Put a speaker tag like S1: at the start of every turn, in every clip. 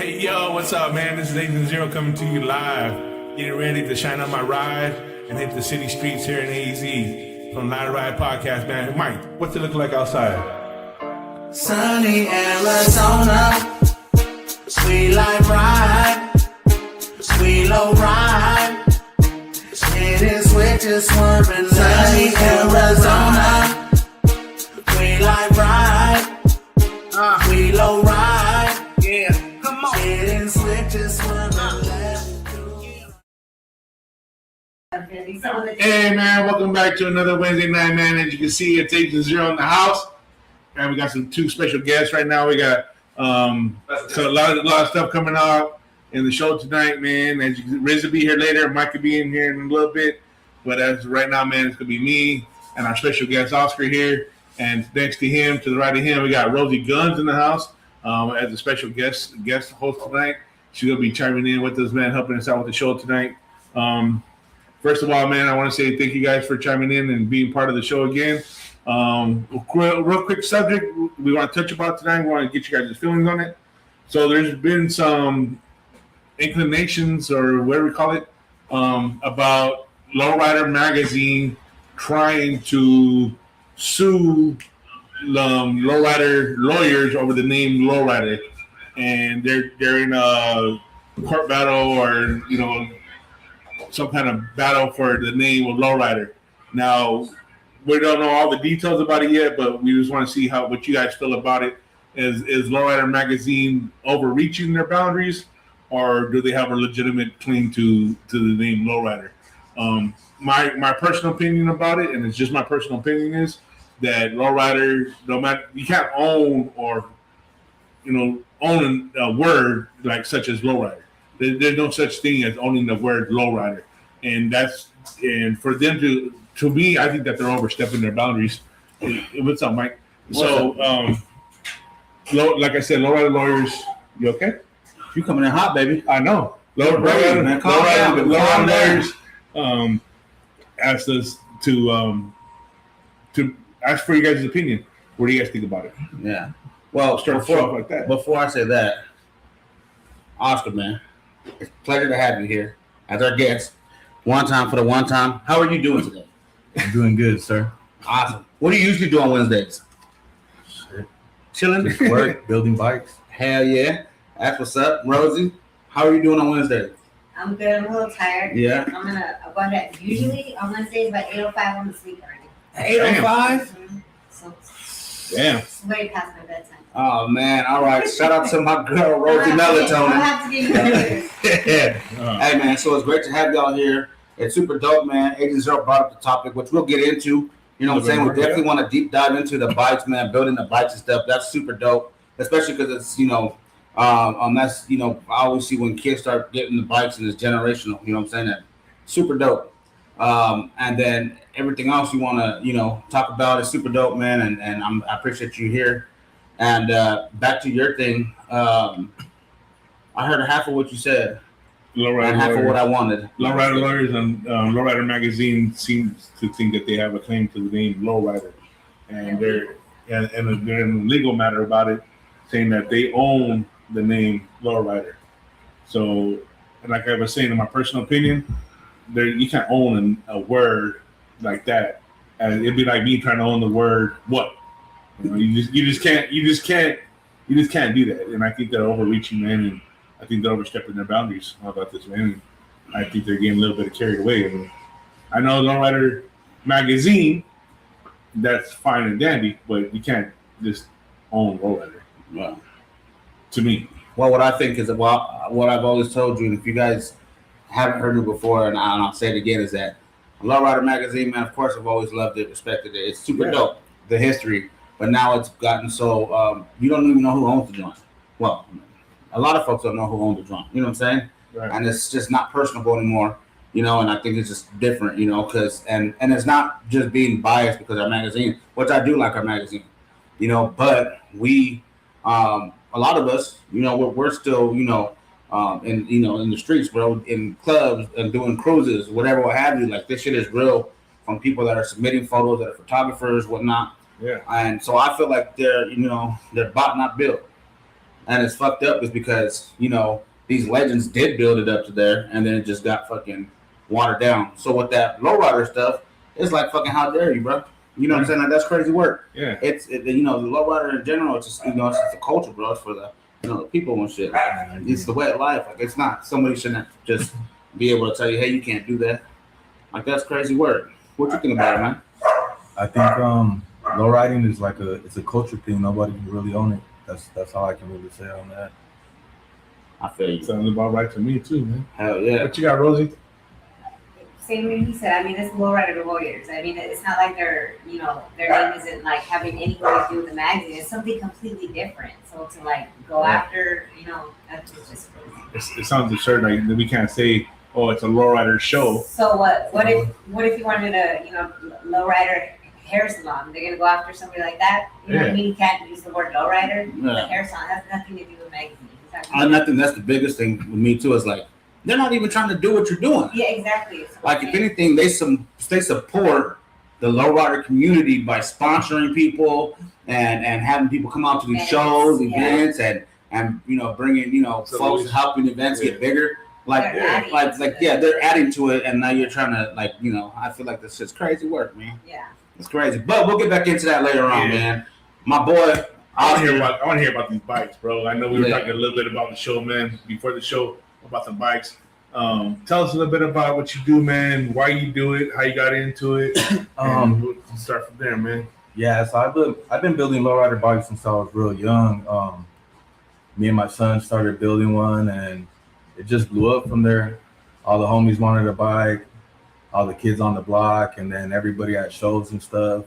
S1: Hey yo, what's up, man? This is Agent Zero coming to you live. Getting ready to shine on my ride and hit the city streets here in AZ from Line Ride Podcast, man. Mike, what's it look like outside?
S2: Sunny Arizona, sweet life ride, sweet low ride. It is switches swerving. Sunny Arizona, sweet life ride, sweet low ride. Yeah, come on. It is switches swerving left.
S1: Hey man, welcome back to another Wednesday night, man. As you can see, it's Agent Zero in the house. And we got two special guests right now. We got so a lot of stuff coming out in the show tonight, man. As you Riz will be here later, Mike could be in here in a little bit. But as right now, man, it's gonna be me and our special guest Oscar here. And next to him, to the right of him, we got Rosie Gunz in the house as a special guest host tonight. She's gonna be chiming in with us, man, helping us out with the show tonight. First of all, man, I want to say thank you guys for chiming in and being part of the show again. Real quick subject we want to touch about tonight. We want to get you guys' feelings on it. So there's been some inclinations, or whatever we call it, about Lowrider Magazine trying to sue Lowrider lawyers over the name Lowrider, and they're in a court battle, or some kind of battle for the name of Lowrider. Now, we don't know all the details about it yet, but we just want to see what you guys feel about it. Is Lowrider Magazine overreaching their boundaries, or do they have a legitimate claim to the name Lowrider? My personal opinion about it, and it's just my personal opinion, is that Lowrider, no matter, you can't own or own a word like such as Lowrider. There's no such thing as owning the word lowrider, and for them to me, I think that they're overstepping their boundaries. What's up, Mike? So, like I said, lowrider lawyers, you okay?
S3: You coming in hot, baby?
S1: I know. Lowrider lawyers asked us to ask for you guys' opinion. What do you guys think about it?
S3: Yeah. Well, before I say that, Oscar, man, it's a pleasure to have you here as our guest. One time. How are you doing today?
S4: I'm doing good, sir.
S3: Awesome. What do you usually do on Wednesdays?
S4: Shit.
S3: Chilling?
S4: Just work, building bikes.
S3: Hell yeah. That's what's up. Rosie, how are you doing on Wednesday?
S5: I'm good. I'm a little tired.
S3: Yeah.
S5: I'm go to bed. Usually on Wednesdays by 8:05 I'm asleep already.
S3: 8:05?
S5: Mm-hmm. So
S1: Damn.
S5: it's way past my bedtime.
S3: Oh, man. All right. Shout out to my girl, Rosie Melatonin.
S5: I'll have to give you later.
S3: Yeah. Hey, man. So it's great to have y'all here. It's super dope, man. Agent Zero brought up the topic, which we'll get into. You know what I'm saying? We definitely want to deep dive into the bikes, man, building the bikes and stuff. That's super dope, especially because it's, that's, I always see when kids start getting the bikes and it's generational. You know what I'm saying? That super dope. And then everything else you want to, talk about is super dope, man. And I appreciate you here. And back to your thing. I heard half of what you said. And half of what I wanted.
S1: Lowrider lawyers and Lowrider Magazine seems to think that they have a claim to the name Lowrider, and they're in a legal matter about it, saying that they own the name Lowrider. So, and like I was saying, in my personal opinion, you can't own a word like that. And it'd be like me trying to own the word what. You just can't do that. And I think they're overreaching, man. And I think they're overstepping their boundaries. How about this, man? I think they're getting a little bit carried away. I know Lowrider Magazine, that's fine and dandy, but you can't just own Lowrider.
S3: Wow.
S1: To me.
S3: Well, what I think is, what I've always told you, and if you guys haven't heard it before, and I'll say it again, is that Lowrider Magazine, man, of course, I've always loved it, respected it. It's super dope, the history. But now it's gotten so, you don't even know who owns the joint. Well, a lot of folks don't know who owns the joint. You know what I'm saying?
S1: Right.
S3: And it's just not personable anymore, and I think it's just different, because, and it's not just being biased because our magazine, which I do like our magazine, but we, a lot of us, we're still, in the streets, bro, in clubs and doing cruises, whatever, what have you. Like, this shit is real from people that are submitting photos, that are photographers, whatnot.
S1: Yeah.
S3: And so I feel like they're bought, not built. And it's fucked up is because, these legends did build it up to there and then it just got fucking watered down. So with that lowrider stuff, it's like fucking how dare you, bro? You know what I'm saying? Like that's crazy work.
S1: Yeah.
S3: The lowrider in general, it's just, it's just a culture, bro. It's for the people and shit. It's the way of life. Like it's not, somebody shouldn't just be able to tell you, hey, you can't do that. Like that's crazy work. What you think about it, man?
S4: I think lowriding is it's a culture thing. Nobody can really own it. That's all I can really say on that.
S3: I feel you.
S1: Sounds about right to me too, man.
S3: Hell yeah.
S1: What you got, Rosie?
S5: Same way he said. I mean, it's lowrider warriors. I mean, it's not like their name isn't like having anything to do with the magazine. It's something completely different. So to like go after, that's just crazy.
S1: It sounds absurd. Like we can't say, "Oh, it's a lowrider show."
S5: So what if you wanted a lowrider hair salon? They're gonna go after somebody like that. You know what I mean? You can't use the word lowrider.
S3: Yeah.
S5: The hair salon has nothing to do with magazines.
S3: I think that's the biggest thing with me too. Is like they're not even trying to do what you're doing.
S5: Yeah, exactly.
S3: Like if anything, they support the lowrider community by sponsoring people and having people come out to these shows, events, and bringing folks helping events get bigger. Like they're adding to it, and now you're trying to I feel like this is crazy work, man.
S5: Yeah,
S3: it's crazy. But we'll get back into that later on, man. My boy.
S1: I want to hear about these bikes, bro. I know we were talking a little bit about the show, man, before the show about the bikes. Tell us a little bit about what you do, man. Why you do it? How you got into it? We'll start from there, man.
S4: Yeah, so I've been building lowrider bikes since I was real young. Me and my son started building one, and it just blew up from there. All the homies wanted a bike, all the kids on the block, and then everybody at shows and stuff.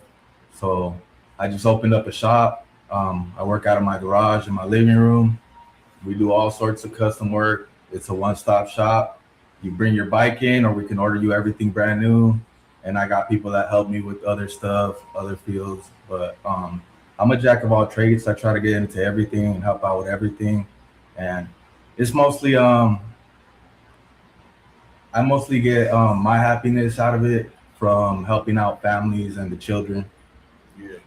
S4: So I just opened up a shop. I work out of my garage in my living room. We do all sorts of custom work. It's a one-stop shop. You bring your bike in, or we can order you everything brand new. And I got people that help me with other stuff, other fields. But I'm a jack of all trades. I try to get into everything and help out with everything. And it's mostly I mostly get my happiness out of it from helping out families and the children.
S1: Yeah.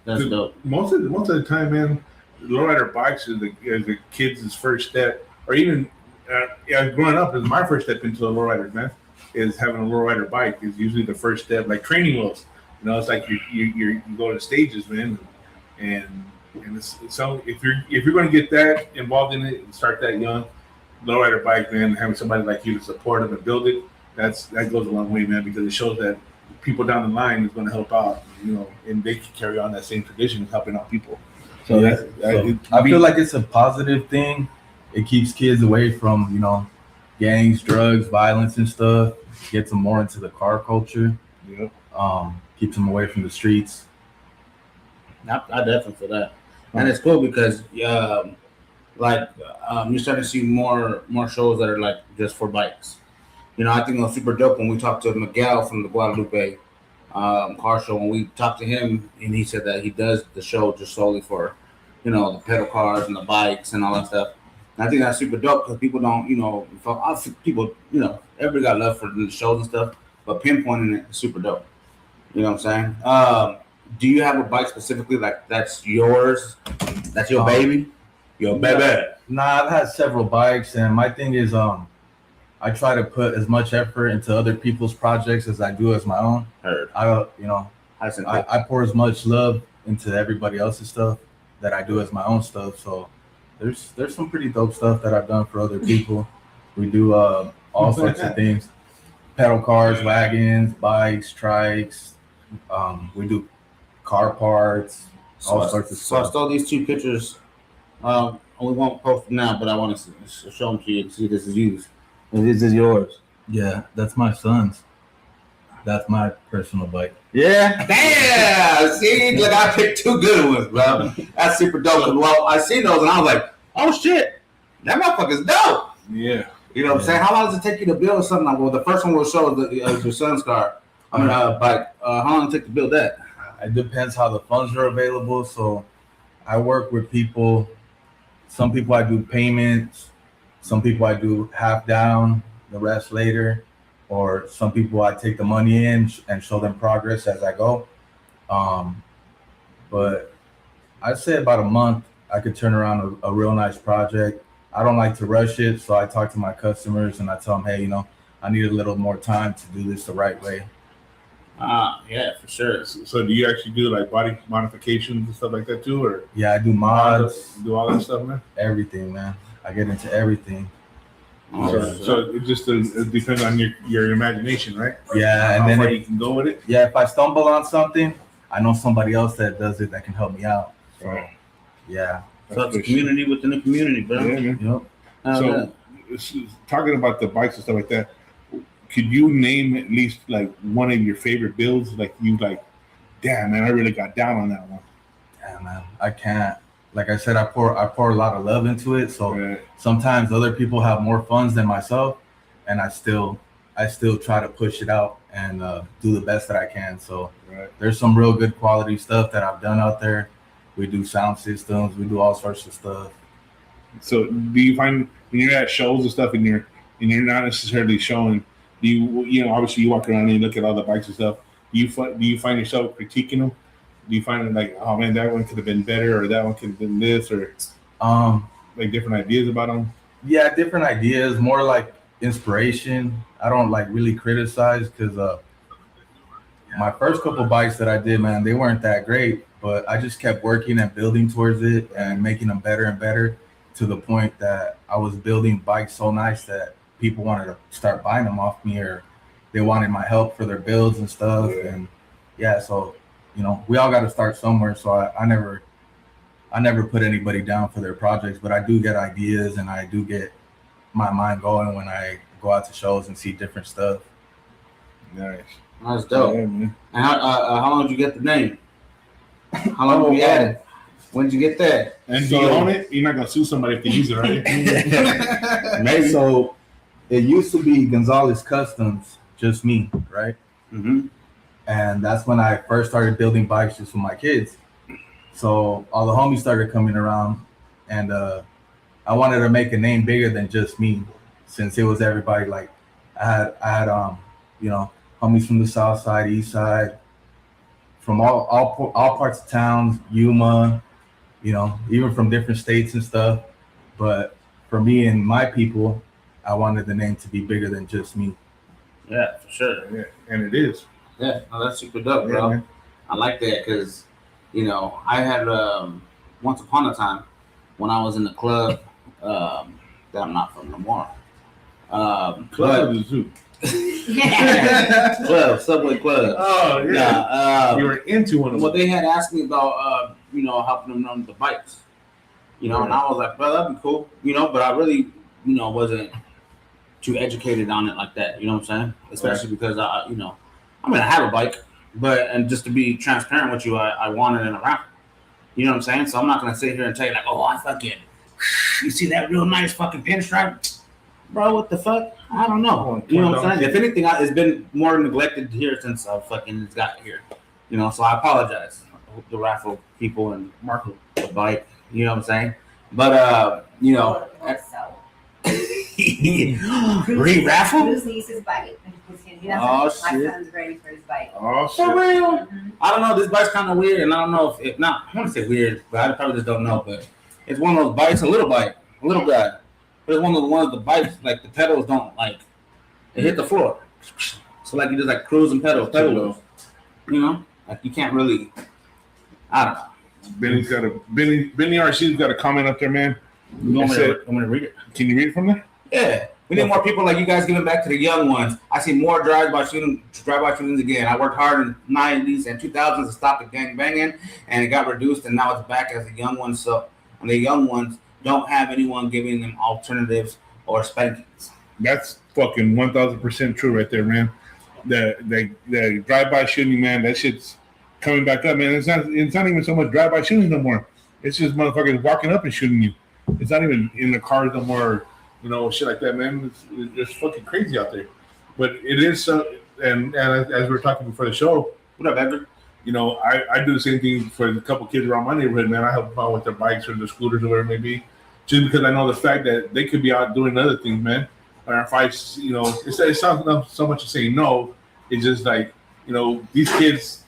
S3: That's dope.
S1: Most of the time, man, lowrider bikes is the kids' first step, or even growing up is my first step into a lowrider, man. Is having a lowrider bike is usually the first step, like training wheels. It's like you go to stages, man, and it's so if you're going to get that involved in it and start that young, lowrider bike, man, having somebody like you to support them and build it, that goes a long way, man, because it shows that people down the line is going to help out, and they can carry on that same tradition of helping out people. So I
S4: feel like it's a positive thing. It keeps kids away from, gangs, drugs, violence and stuff. Gets them more into the car culture.
S1: Yep.
S4: Keeps them away from the streets.
S3: I definitely feel that. And it's cool because you're starting to see more shows that are like just for bikes. I think it was super dope when we talked to Miguel from the Guadalupe car show. When we talked to him, and he said that he does the show just solely for, the pedal cars and the bikes and all that stuff. And I think that's super dope because people don't, everybody got love for the shows and stuff, but pinpointing it is super dope. You know what I'm saying? Do you have a bike specifically like that's yours? That's your baby? Your baby?
S4: Nah, I've had several bikes, and my thing is, I try to put as much effort into other people's projects as I do as my own.
S3: Heard.
S4: I pour as much love into everybody else's stuff that I do as my own stuff. So there's some pretty dope stuff that I've done for other people. We do all sorts of things: pedal cars, wagons, bikes, trikes. We do car parts, all sorts of
S3: stuff. So I stole these two pictures. We won't post them now, but I want to show them to you and see this is used. And this is yours.
S4: Yeah, that's my son's. That's my personal bike.
S3: Yeah. Damn. See, look, I picked two good ones, bro. That's super dope. Well, I seen those and I was like, oh shit, that motherfucker's dope.
S1: Yeah.
S3: You know what I'm saying? How long does it take you to build something? Well, the first one will show your son's car. Bike. How long does it take to build that?
S4: It depends how the funds are available. So I work with people. Some people I do payments. Some people I do half down, the rest later. Or some people I take the money in and show them progress as I go. But I'd say about a month I could turn around a real nice project. I don't like to rush it, so I talk to my customers and I tell them, hey, you know, I need a little more time to do this the right way.
S3: Yeah, for sure.
S1: So do you actually do like body modifications and stuff like that too, or
S4: Yeah, I do mods,
S1: do all that stuff, man?
S4: everything, man. I get into everything.
S1: So it just it depends on your imagination, right?
S4: Yeah, and
S1: How
S4: then
S1: far
S4: if,
S1: you can go with it.
S4: yeah, if I stumble on something, I know somebody else that does it that can help me out. So,
S1: Right.
S4: yeah.
S3: So it's a community within the community, bro.
S1: Yeah, man.
S4: Yep.
S1: So talking about the bikes and stuff like that, could you name at least like one of your favorite builds? Like you like, damn man, I really got down on that one.
S4: Yeah, man. I can't. Like I said, I pour a lot of love into it. So
S1: Right.
S4: sometimes other people have more funds than myself, and I still try to push it out and do the best that I can. So
S1: Right.
S4: there's some real good quality stuff that I've done out there. We do sound systems, we do all sorts of stuff.
S1: So do you find when you're at shows and stuff and you're not necessarily showing, you know obviously you walk around and you look at all the bikes and stuff. Do you find yourself critiquing them? Do you find it like, oh man, that one could have been better, or that one could have been this, or like different ideas about them?
S4: Yeah, different ideas, more like inspiration. I don't like really criticize because my first couple bikes that I did, man, they weren't that great, but I just kept working and building towards it and making them better and better to the point that I was building bikes so nice that people wanted to start buying them off me, or they wanted my help for their builds and stuff.
S1: Yeah.
S4: And yeah, so you know, we all got to start somewhere. So I never put anybody down for their projects, but I do get ideas and I do get my mind going when I go out to shows and see different stuff.
S1: Nice.
S3: That's dope.
S1: Yeah, man.
S3: And how long did you get the name? How long have you had it? When did you get that?
S1: And do you own it? You're not gonna sue somebody if they use it, right?
S4: Maybe. So it used to be Gonzalez Customs, just me, right?
S3: Mm-hmm.
S4: And that's when I first started building bikes just for my kids. So all the homies started coming around, and I wanted to make a name bigger than just me, since it was everybody. Like I had you know, homies from the south side, east side, from all parts of towns, Yuma, you know, even from different states and stuff. But for me and my people, I wanted the name to be bigger than just me.
S3: Yeah, for sure.
S1: Yeah, and it is.
S3: Yeah, no, that's super dope,
S1: Yeah,
S3: bro.
S1: man.
S3: I like that because, you know, I had once upon a time when I was in the club that I'm not from no more.
S1: Club is zoo.
S3: Club, Subway Club.
S1: Oh
S3: Yeah.
S1: you were into one of
S3: Well,
S1: them.
S3: they had asked me about, you know, helping them run the bikes. You know, and I was like, well, that'd be cool. You know, but I really, you know, wasn't too educated on it like that. You know what I'm saying? Especially because you know, I mean, I have a bike, and just to be transparent with you, I wanted it in a raffle. You know what I'm saying? So I'm not gonna sit here and tell you like, oh, I fucking, you see that real nice fucking pinstripe, bro? What the fuck? I don't know. You know what I'm saying? If anything, it's been more neglected here since I fucking got here. You know, so I apologize, the raffle people and Marco the bike. You know what I'm saying? But you know, re-raffle.
S5: Bruce needs his bike. He doesn't,
S3: Oh,
S5: my
S3: shit.
S5: son's ready for his bike.
S1: Oh
S3: For
S1: shit.
S3: real?
S5: Mhm.
S3: I don't know. This bike's kind of weird, and I don't know if not. I want to say weird, but I probably just don't know. But it's one of those bikes, a little bike, a little guy. But it's one of the bikes like the pedals don't like. It hit the floor, so like you just like cruising pedal. You know, like you can't really. I don't know.
S1: Benny's got Benny RC's got a comment up there, man.
S3: You want me
S1: It
S3: to read it?
S1: Can you read it from there?
S3: Yeah. We need more people like you guys giving back to the young ones. I see more drive-by shootings again. I worked hard in the 90s and 2000s to stop the gang banging, and it got reduced, and now it's back as the young ones. So, and the young ones don't have anyone giving them alternatives or spankings.
S1: That's fucking 1000% true right there, man. The drive-by shooting, man, that shit's coming back up, man. It's not even so much drive-by shootings no more. It's just motherfuckers walking up and shooting you. It's not even in the cars no more. You know, shit like that, man. It's fucking crazy out there. But it is so, and as we were talking before the show,
S3: What up, Edgar?
S1: you know, I do the same thing for a couple kids around my neighborhood, man. I help them out with their bikes or their scooters or whatever it may be, just because I know the fact that they could be out doing other things, man. Or if I, you know, it's not so much as saying no. It's just like, you know, these kids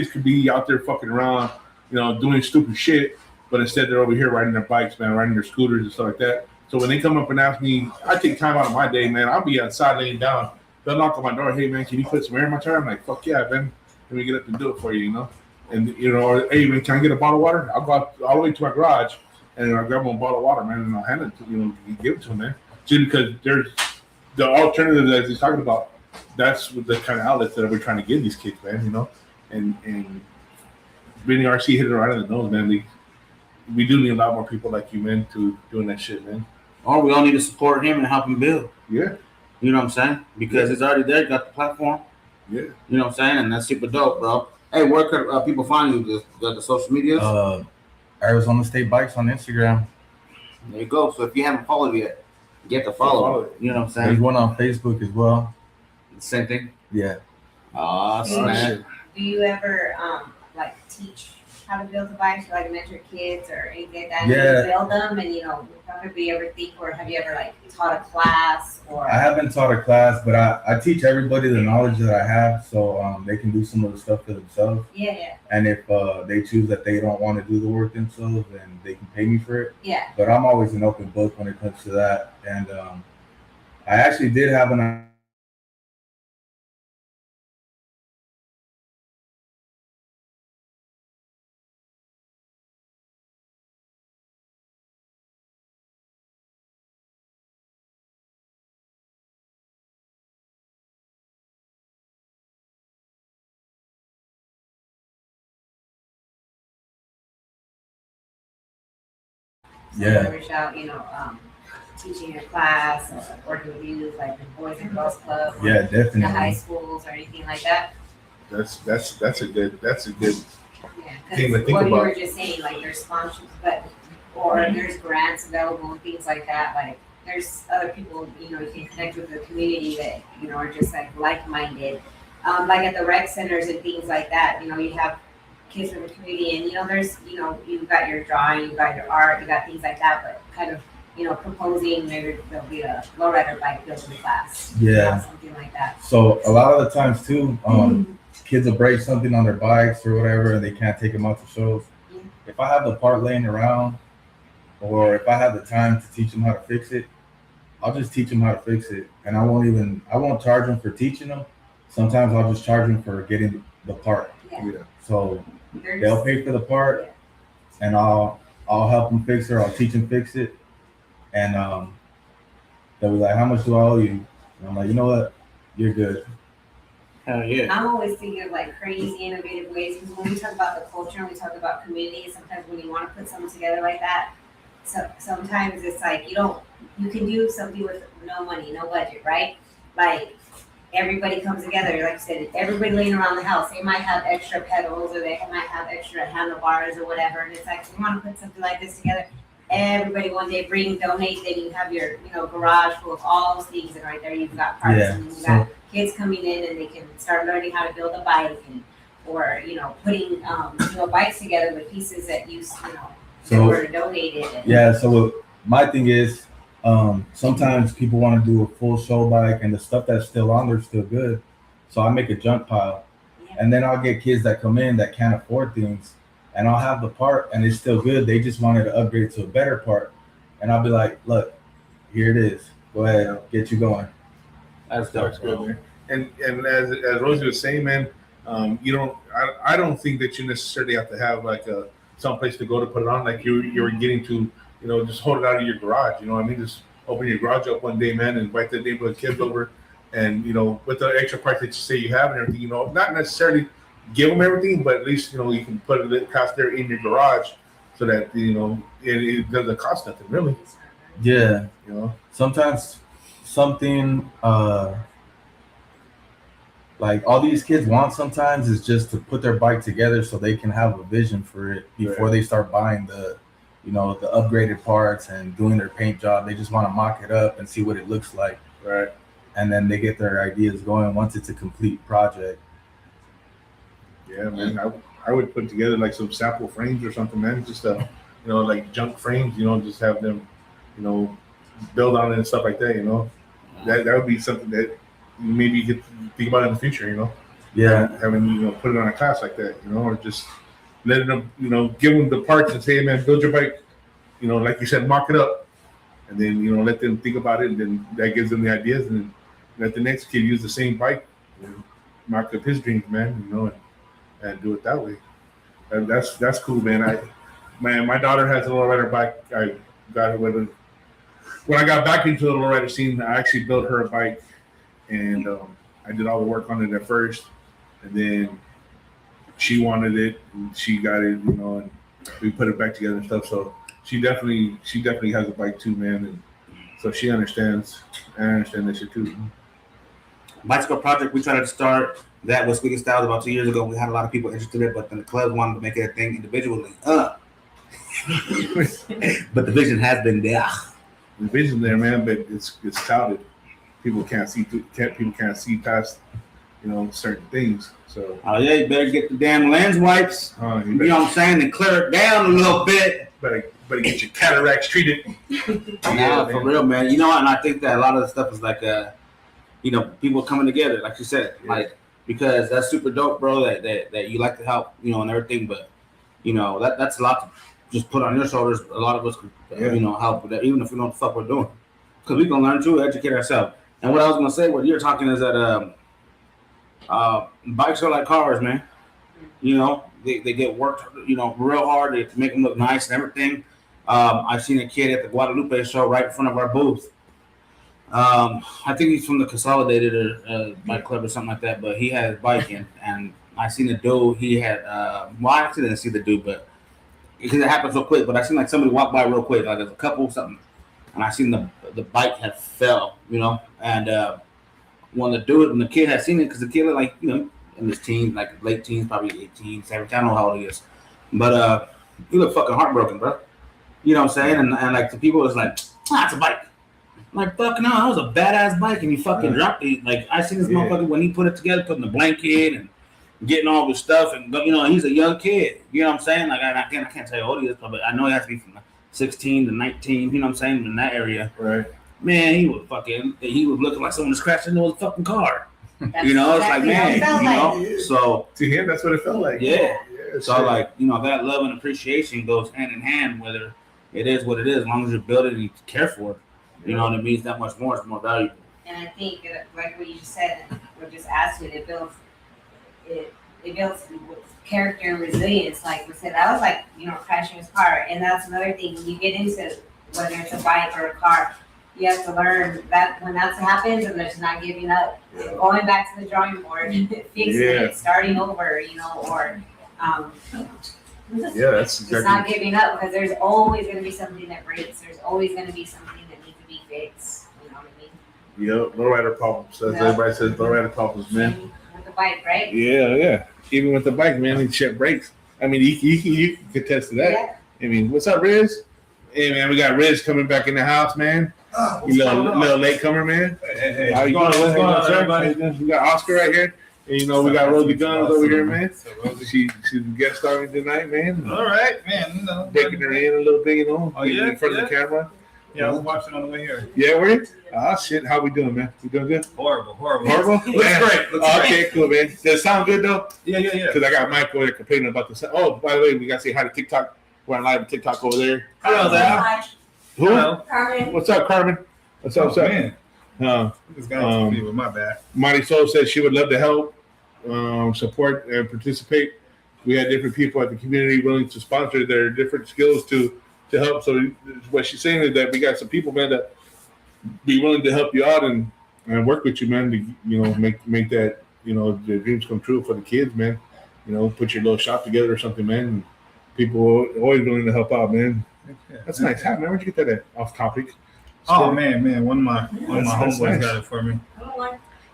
S1: could be out there fucking around, you know, doing stupid shit, but instead they're over here riding their bikes, man, riding their scooters and stuff like that. So when they come up and ask me, I take time out of my day, man. I'll be outside laying down. They'll knock on my door. Hey, man, can you put some air in my tire? I'm like, fuck yeah, man. Let me get up and do it for you, you know. And or hey, man, can I get a bottle of water? I'll go out all the way to my garage and I'll grab one bottle of water, man, and I'll hand it to give it to them, man. Just because there's the alternative that he's talking about. That's the kind of outlets that we're trying to give these kids, man. You know, and Vinny RC hit it right on the nose, man. We do need a lot more people like you, man, to doing that shit, man.
S3: Or we all need to support him and help him build.
S1: Yeah.
S3: You know what I'm saying? Because it's already there, got the platform.
S1: Yeah.
S3: You know what I'm saying? And that's super dope, bro. Hey, where could people find you? The social medias?
S4: Arizona State Bikes on Instagram.
S3: There you go. So if you haven't followed yet, you have to follow it. You know what I'm saying?
S4: There's one on Facebook as well.
S3: Same thing?
S4: Yeah.
S3: Snap.
S5: Do you ever like teach how to build the bikes, or like mentor kids or anything like that?
S4: Yeah.
S5: You build them, and have you ever think, or have you ever like taught a class? Or
S4: I haven't taught a class, but I teach everybody the knowledge that I have, so they can do some of the stuff for themselves.
S5: Yeah.
S4: And if they choose that they don't want to do the work themselves, then they can pay me for it.
S5: Yeah.
S4: But I'm always an open book when it comes to that. And I actually did have an
S5: So reach out, teaching a class or working with youth, like the Boys and Girls Club. Or
S4: Yeah, definitely.
S5: The high schools or anything like that.
S1: That's a good
S5: Yeah,
S1: thing to think
S5: what you
S1: about.
S5: were just saying, like there's sponsorships, or there's grants available and things like that. Like there's other people, you can connect with the community that are just like-minded. Like at the rec centers and things like that. You have kids from the community, and there's you've got your drawing, you've got your art, you got things like that, but kind of proposing maybe there'll be a lowrider bike building class.
S4: Yeah.
S5: Something like that.
S4: So a lot of the times too, kids will break something on their bikes or whatever, and they can't take them out to shows.
S5: Yeah.
S4: If I have the part laying around, or if I have the time to teach them how to fix it, I'll just teach them how to fix it, and I won't charge them for teaching them. Sometimes I'll just charge them for getting the part.
S5: Yeah.
S4: So they'll pay for the part, and I'll help them fix it, or I'll teach them fix it, and they'll be like, "How much do I owe you?" And I'm like, "You know what? You're good."
S3: Hell yeah.
S5: I'm always thinking of like crazy innovative ways, because when we talk about the culture and we talk about community, sometimes when you want to put something together like that, so sometimes it's like you can do something with no money, no budget, right? Like everybody comes together, like you said, everybody laying around the house, they might have extra pedals or they might have extra handlebars or whatever, and it's like, we want to put something like this together. Everybody one day donate, then you have your garage full of all those things, and right there you've got parts, and you've got kids coming in and they can start learning how to build a bike, or putting bikes together with pieces that that were donated.
S4: So my thing is, sometimes people want to do a full show bike, and the stuff that's still on there is still good, so I make a junk pile, and then I'll get kids that come in that can't afford things, and I'll have the part and it's still good. They just wanted to upgrade to a better part, and I'll be like, "Look, here it is. Go ahead, get you going."
S3: That's
S1: good, man. And as Rosie was saying, man, I don't think that you necessarily have to have like some place to go to put it on. Like you're getting to, just hold it out of your garage. You know what I mean? Just open your garage up one day, man, and invite the neighborhood kids over, and with the extra parts that you say you have and everything, not necessarily give them everything, but at least you can put it cost there in your garage, so that it doesn't cost nothing really.
S4: Yeah. Sometimes something like all these kids want sometimes is just to put their bike together so they can have a vision for it before they start buying the upgraded parts and doing their paint job. They just want to mock it up and see what it looks like.
S1: Right.
S4: And then they get their ideas going once it's a complete project.
S1: Yeah, man. I would put together like some sample frames or something, man. Just like junk frames, just have them, build on it and stuff like that, That would be something that maybe you could think about in the future,
S4: Yeah.
S1: Having, put it on a class like that, or just letting them, give them the parts and say, hey, man, build your bike. Like you said, mark it up, and then let them think about it, and then that gives them the ideas, and then let the next kid use the same bike, and mark up his dreams, man. And do it that way. And that's cool, man. My daughter has a lowrider bike. I got her when I got back into the lowrider scene. I actually built her a bike, and I did all the work on it at first, and then she wanted it, and she got it, and we put it back together and stuff. So she definitely has a bike too, man, and so she understands. I understand that shit too.
S3: Bicycle project we tried to start that was Squeaky Styles about 2 years ago. We had a lot of people interested in it, but then the club wanted to make it a thing individually. But the vision has been there.
S1: The vision there, man, but it's clouded. People can't see past, certain things. So
S3: oh yeah, you better get the damn lens wipes. You know what I'm saying, and clear it down a little bit.
S1: Better get your cataracts treated.
S3: Yeah, for real, man. And I think that a lot of the stuff is like, people coming together, like you said, like because that's super dope, bro. That you like to help, and everything, but that's a lot to just put on your shoulders. A lot of us could, help with that, even if we don't know what the fuck we're doing, because we can learn to educate ourselves. And what I was gonna say, what you're talking is that bikes are like cars, man. They get worked, real hard to make them look nice and everything. I've seen a kid at the Guadalupe show right in front of our booth. I think he's from the Consolidated Bike Club or something like that, but he had his bike in, and I seen a dude. He had, I actually didn't see the dude, but because it happened so quick. But I seen like somebody walk by real quick, like there's a couple something, and I seen the bike had fell, and when the kid had seen it, because the kid looked like in his teens, like late teens, probably 18, 17. I don't know how old he is, but he looked fucking heartbroken, bro. You know what I'm saying? And like the people was like, it's a bike. I'm like, fuck no, that was a badass bike, and you fucking dropped it. Like I seen this motherfucker when he put it together, putting the blanket and getting all this stuff, and he's a young kid. You know what I'm saying? Like I can't tell you how old he is, but I know he has to be from 16 to 19. You know what I'm saying? In that area,
S1: right?
S3: Man, he was looking like someone was crashing into his fucking car.
S5: That's
S3: it's like, man,
S5: like.
S3: So
S1: to him, that's what it felt like.
S3: Yeah. So like, that love and appreciation goes hand in hand, whether it is what it is, as long as you build it and you care for it. You know what I mean? It's that much more. It's more valuable.
S5: And I think, like what you just said, or just asked it builds with character and resilience. Like we said, that was like, crashing his car. And that's another thing. When you get into whether it's a bike or a car, you have to learn that when that happens, and there's not giving up, going back to the drawing board, fixing it, starting over, or
S1: that's exactly.
S5: It's not giving up, because there's always going to be something that breaks. There's always going to be something that needs to be fixed. You know what I mean?
S1: Yep, lowrider problems. As everybody says, lowrider problems, man.
S5: With the bike, right?
S1: Yeah. Even with the bike, man, it shit breaks. I mean, you can contest to that. Yeah. I mean, what's up, Riz? Hey, man, we got Riz coming back in the house, man. You little latecomer, man.
S4: Hey,
S1: how you doing? What's going on, everybody? We got Oscar right here. And, we got Rosie Gunz over here, man. She's guest starring tonight, man.
S6: All right, man.
S1: Taking her in a little bit,
S6: Oh, yeah?
S1: in front of the camera.
S6: Yeah, I was watching on the way here.
S1: Yeah, were you? Oh, shit. How we doing, man? We doing good?
S6: Horrible.
S1: Looks great. Okay, cool, man. Does it sound good, though?
S6: Yeah.
S1: Because I got Mike over there complaining about the sound. Oh, by the way, we got to say hi to TikTok. We're on live with TikTok over there.
S6: Hello there.
S1: Who?
S6: Hello.
S5: Carmen.
S1: What's up, Carmen? What's up?
S6: Man. This guy's with my bad.
S1: Marty Soul said she would love to help, support, and participate. We had different people at the community willing to sponsor their different skills to help. So what she's saying is that we got some people, man, that be willing to help you out and work with you, man, to make that the dreams come true for the kids, man. Put your little shop together or something, man. And people are always willing to help out, man. That's nice hat, man. Where'd you get that at? Off topic.
S6: Oh man, one of my homeboys got it for me.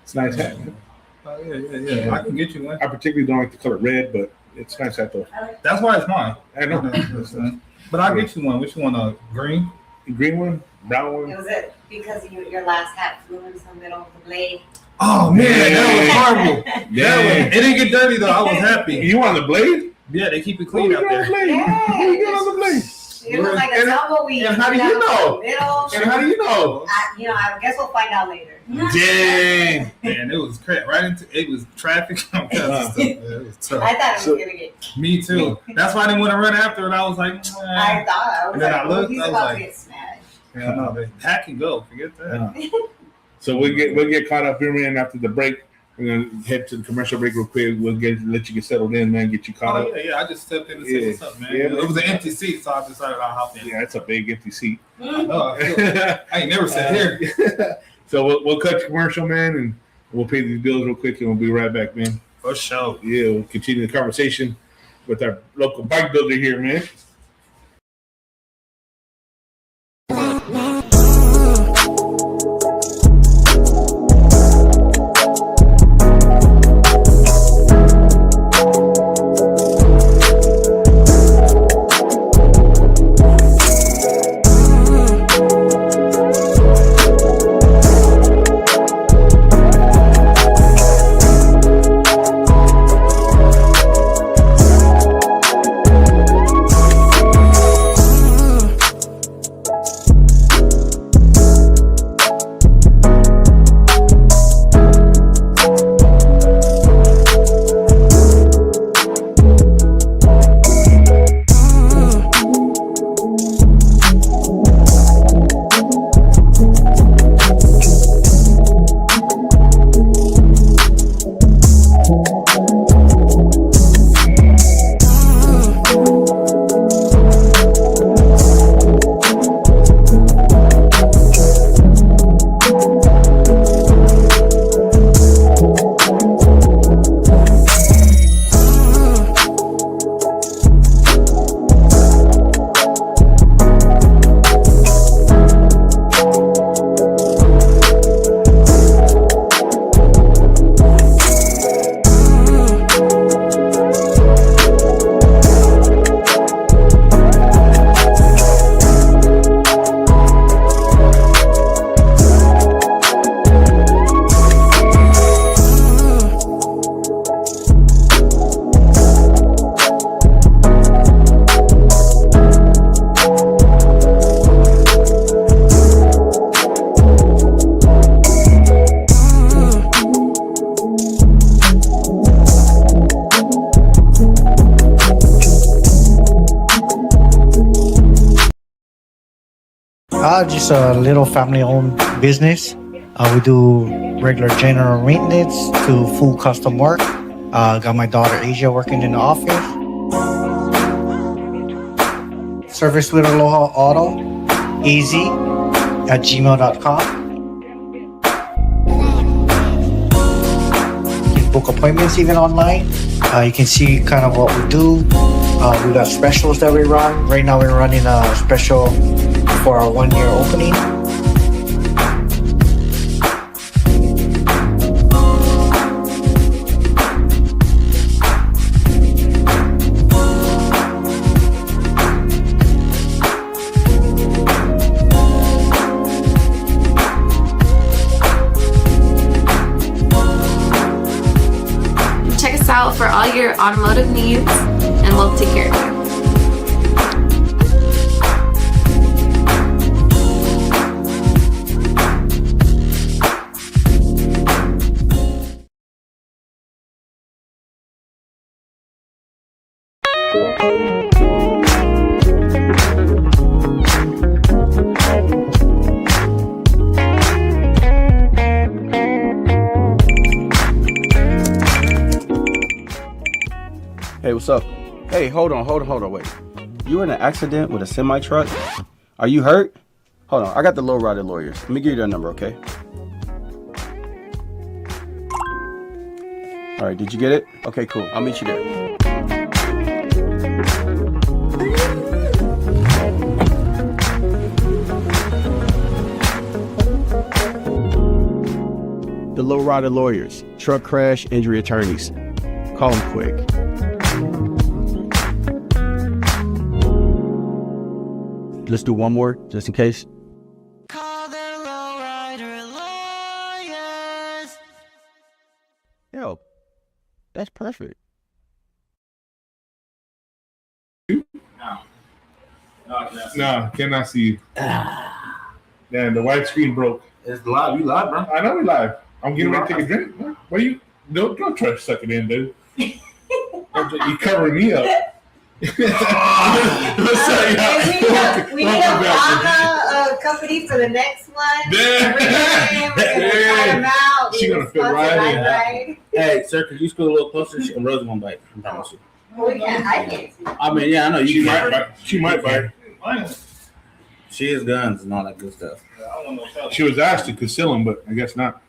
S1: It's a nice hat, man.
S6: Oh yeah. I can get you one.
S1: I particularly don't like the color red, but it's a nice hat though.
S6: That's why it's mine.
S1: I know.
S6: But I'll get you one. Which one? Green?
S1: Green one? Brown one?
S5: It was because your last hat flew into the middle of the blade.
S6: Oh man, that was horrible. It didn't get dirty though. I was happy.
S1: You on the blade?
S6: Yeah, they keep it clean out there.
S5: Yeah.
S1: You get on the blade.
S5: It was like a tumbleweed.
S1: And how do you know?
S5: Middle.
S1: And how do you know?
S5: I guess we'll find out later.
S1: Dang.
S6: Man, it was crap. It was traffic. It was tough.
S5: I thought it was gonna get.
S6: Me too. That's why I didn't want to run after it. I was like,
S5: I thought I was
S6: and then I looked,
S5: he's
S6: I was
S5: about
S6: like,
S5: to get smashed.
S6: yeah, no, the hack can go. Forget that.
S1: So we'll get caught up here, man. After the break, we're gonna head to the commercial break real quick. We'll let you get settled in, man. Get you caught up.
S6: Yeah. I just stepped in and said,
S1: Yeah.
S6: "What's up, man?"
S1: Yeah,
S6: It was an empty seat, so I decided I'll hop in.
S1: Yeah, it's a big empty seat.
S6: I ain't never sat here.
S1: So we'll cut to commercial, man, and we'll pay these bills real quick, and we'll be right back, man.
S6: For sure.
S1: Yeah, we'll continue the conversation with our local bike builder here, man.
S7: Just a little family-owned business. We do regular general maintenance to full custom work. Got my daughter Asia working in the office. Service with Aloha Auto, az@gmail.com. You can book appointments even online. You can see kind of what we do. We got specials that we run. Right now we're running a special for our 1-year opening.
S8: Check us out for all your automotive needs, and we'll take care of you.
S9: Hey, what's up? Hey, hold on, wait. You in an accident with a semi truck? Are you hurt? Hold on, I got the lowrider lawyers. Let me give you their number, okay? All right, did you get it? Okay, cool. I'll meet you there. The lowrider lawyers, truck crash injury attorneys. Call them quick. Let's do one more, just in case.
S2: Call the lowrider lawyers.
S9: Yo, that's perfect.
S1: No, cannot see you. Damn, the white screen broke.
S3: It's live. You live, bro?
S1: I know we live. I'm getting ready to take a drink. Why you? Don't try to suck it in, dude. You covering me up.
S5: We need a vodka company for the next one. We're gonna try them out.
S1: She's gonna fit right in.
S5: Right?
S3: Hey, sir, could you scoot a little closer? Rosie won't bite. I promise you.
S5: We can't. I can't.
S3: I mean, yeah, I know
S1: She
S3: you
S1: might bite. She might bite.
S3: She is guns and all that good stuff.
S1: She was asked to conceal him, but I guess not.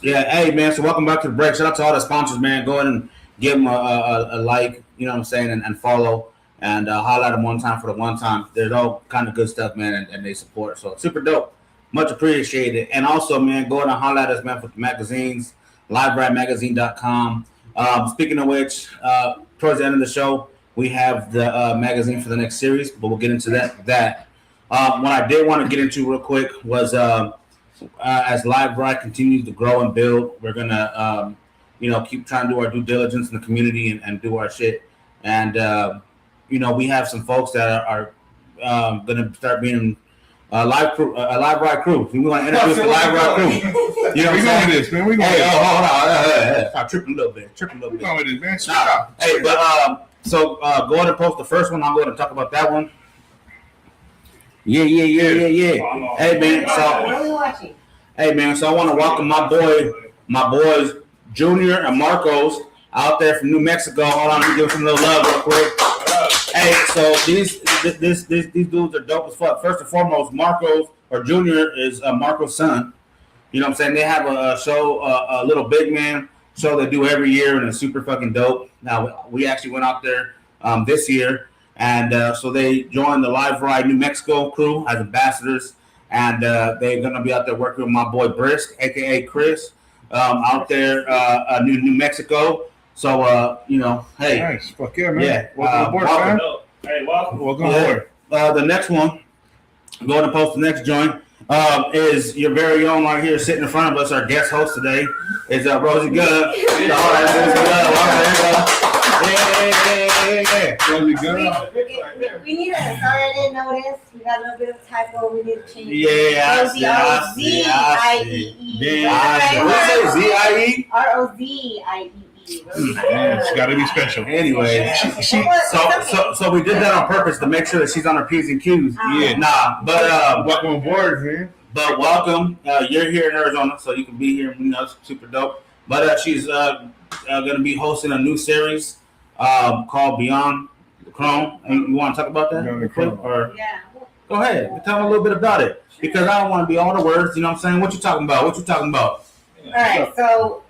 S3: Yeah, hey man, so welcome back to the break. Shout out to all the sponsors, man. Go ahead and give them a like, you know what I'm saying, and follow and highlight them one time for the one time. There's all kind of good stuff, man, and they support. So super dope. Much appreciated. And also, man, go ahead and highlight us, man, for the magazines, livebrightmagazine.com. Speaking of which, towards the end of the show, we have the magazine for the next series, but we'll get into that. What I did want to get into real quick was as Live Bright continues to grow and build, we're gonna keep trying to do our due diligence in the community and do our shit. And we have some folks that are gonna start being a live Bright crew. We want to introduce the Live Bright crew. You know what I'm saying?
S1: This, man. We going
S3: Hey,
S1: this.
S3: hold on. I'm tripping a little bit.
S1: We going with this, man. Shut
S3: Nah.
S1: up.
S3: Hey, but so go ahead and post the first one. I'm going to talk about that one. Yeah. Hey man,
S5: What are we watching?
S3: so I want to welcome my boys Junior and Marcos out there from New Mexico. Hold on, let me give them some little love real quick. Hey, so these dudes are dope as fuck. First and foremost, Marcos or Junior is Marco's son. You know what I'm saying? They have a show, a little big man show they do every year, and it's super fucking dope. Now we actually went out there this year. And so they joined the Live Ride New Mexico crew as ambassadors, and they're gonna be out there working with my boy Brisk, aka Chris, out there New Mexico. So hey,
S1: Nice. Fuck yeah, man.
S3: yeah,
S1: Welcome aboard,
S3: welcome.
S1: man.
S6: Hey, welcome.
S1: Welcome
S3: Yeah.
S1: aboard.
S3: The next one, I'm going to post the next joint. Is your very own right here sitting in front of us. Our guest host today is Rosie Gunz.
S1: Rosie Gunz.
S5: We need a. Sorry, I didn't notice. We got a little bit of typo. We need to change.
S3: Yeah,
S5: Rosie, R-O-Z-I-E-E.
S3: Z-I-E?
S5: R-O-Z-I-E-E.
S1: Man, it's got to be special.
S3: Anyway, so we did that on purpose to make sure that she's on her P's and Q's.
S1: Yeah.
S3: Nah, but
S1: Welcome aboard, man.
S3: But welcome. You're here in Arizona, so you can be here. It's super dope. But she's going to be hosting a new series called Beyond the Chrome. And you want to talk about that?
S1: Beyond the Chrome.
S3: Or
S5: Yeah.
S3: go ahead. Tell me a little bit about it. Because I don't want to be all the words. You know what I'm saying? What you talking about?
S5: All right. So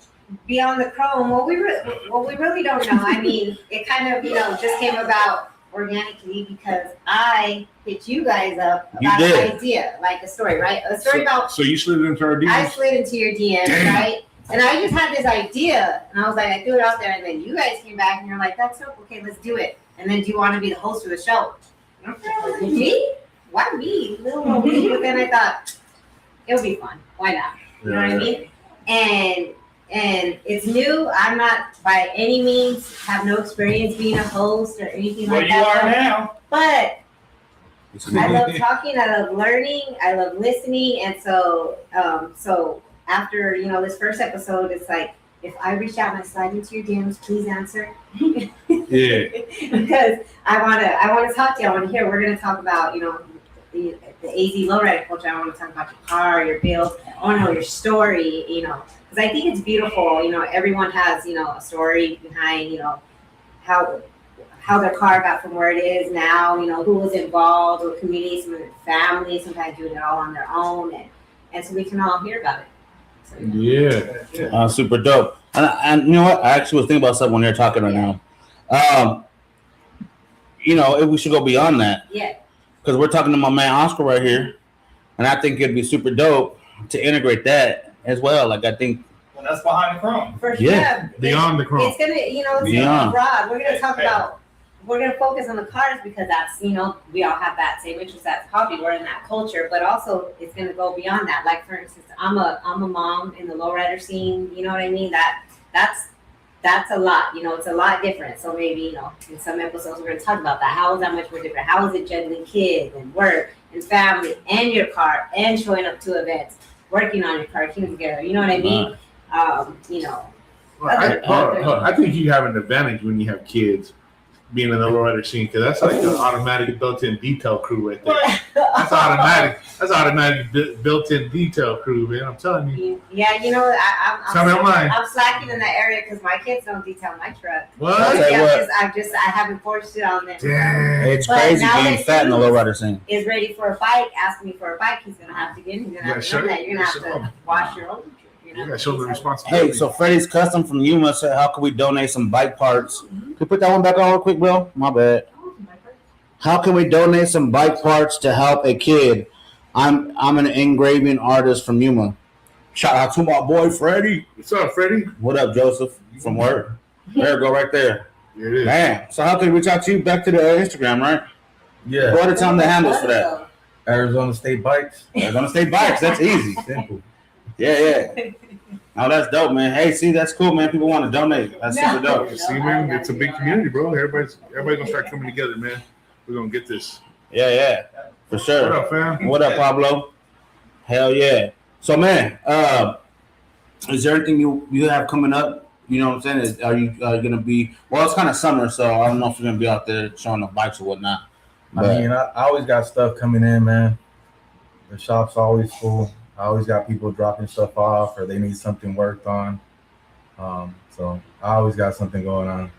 S5: Beyond the Chrome, what we really don't know. I mean, it kind of just came about organically because I hit you guys up about an idea, like a story, right? A story about.
S1: So you slid into our DMs?
S5: I slid into your DMs, right? And I just had this idea, and I was like, I threw it out there, and then you guys came back, and you're like, that's dope. Okay, let's do it. And then, do you want to be the host of the show? Me? Why me? Little old me. But then I thought it'll be fun. Why not? You know what I mean? And it's new. I'm not by any means have no experience being a host or anything like that.
S6: Well, you are now.
S5: But I love talking. I love learning. I love listening. And so after this first episode, it's like if I reach out and I slide into your DMs, please answer.
S1: Yeah.
S5: Because I want to talk to you. I want to hear. We're going to talk about the AZ lowrider culture. I want to talk about your car, your build. I want to know your story. Because I think it's beautiful. Everyone has a story behind how their car got from where it is now. Who was involved, or community, some of their family, sometimes doing it all on their own, and so we can all hear about it. So,
S1: Yeah.
S3: Super dope. And you know what? I actually was thinking about something when you're talking right now. If we should go beyond that.
S5: Yeah.
S3: Because we're talking to my man Oscar right here, and I think it'd be super dope to integrate that as well. Like I think.
S6: Well, that's behind the chrome.
S5: For
S3: Yeah.
S1: Beyond the Chrome.
S5: It's gonna, it's gonna be broad. We're gonna talk about. We're gonna focus on the cars because that's, we all have that same interest, that's hobby. We're in that culture, but also it's gonna go beyond that. Like for instance, I'm a mom in the lowrider scene. You know what I mean? That's that's a lot. You know, it's a lot different. So maybe, you know, in some episodes we're going to talk about that. How is that much more different? How is it juggling kids and work and family and your car and showing up to events, working on your car, keeping together? You know what I mean? You know.
S1: Well, I think you have an advantage when you have kids being in the lowrider scene, because that's like an automatic built-in detail crew right there. That's automatic. That's automatic built-in detail crew, man. I'm telling you.
S5: Yeah, you know, I'm slacking in that area because my kids don't detail my truck.
S1: What?
S5: I haven't forced it on them.
S1: Damn.
S3: It's crazy being fat in the lowrider scene.
S5: Is ready for a bike? Ask me for a bike. He's gonna have to get. He's gonna have to know that. You're gonna have to wash your own.
S1: You gotta show the responsibility.
S3: Hey, so Freddie's Custom from Yuma said, how can we donate some bike parts? Can you put that one back on real quick, Bill? My bad. How can we donate some bike parts to help a kid? I'm an engraving artist from Yuma. Shout out to my boy Freddie.
S1: What's up, Freddie?
S3: What up, Joseph? From work. There, go right there.
S1: Here it is.
S3: Man, so how can we reach out to you? Back to the Instagram, right?
S4: Yeah.
S3: What are some of the handles for that?
S4: Arizona State Bikes.
S3: Arizona State Bikes. That's easy.
S4: Simple.
S3: Yeah. Oh, that's dope, man. Hey, see, that's cool, man. People want to donate. That's super dope.
S1: See, man, it's a big community, bro. Everybody's gonna start coming together, man. We're gonna get this.
S3: Yeah, for sure.
S1: What up, fam?
S3: What up, Pablo? Hell yeah. So, man, is there anything you have coming up? You know what I'm saying? Are you gonna be? Well, it's kind of summer, so I don't know if you're gonna be out there showing the bikes or whatnot. But,
S4: I mean, I always got stuff coming in, man. The shop's always full. I always got people dropping stuff off, or they need something worked on. So I always got something going on.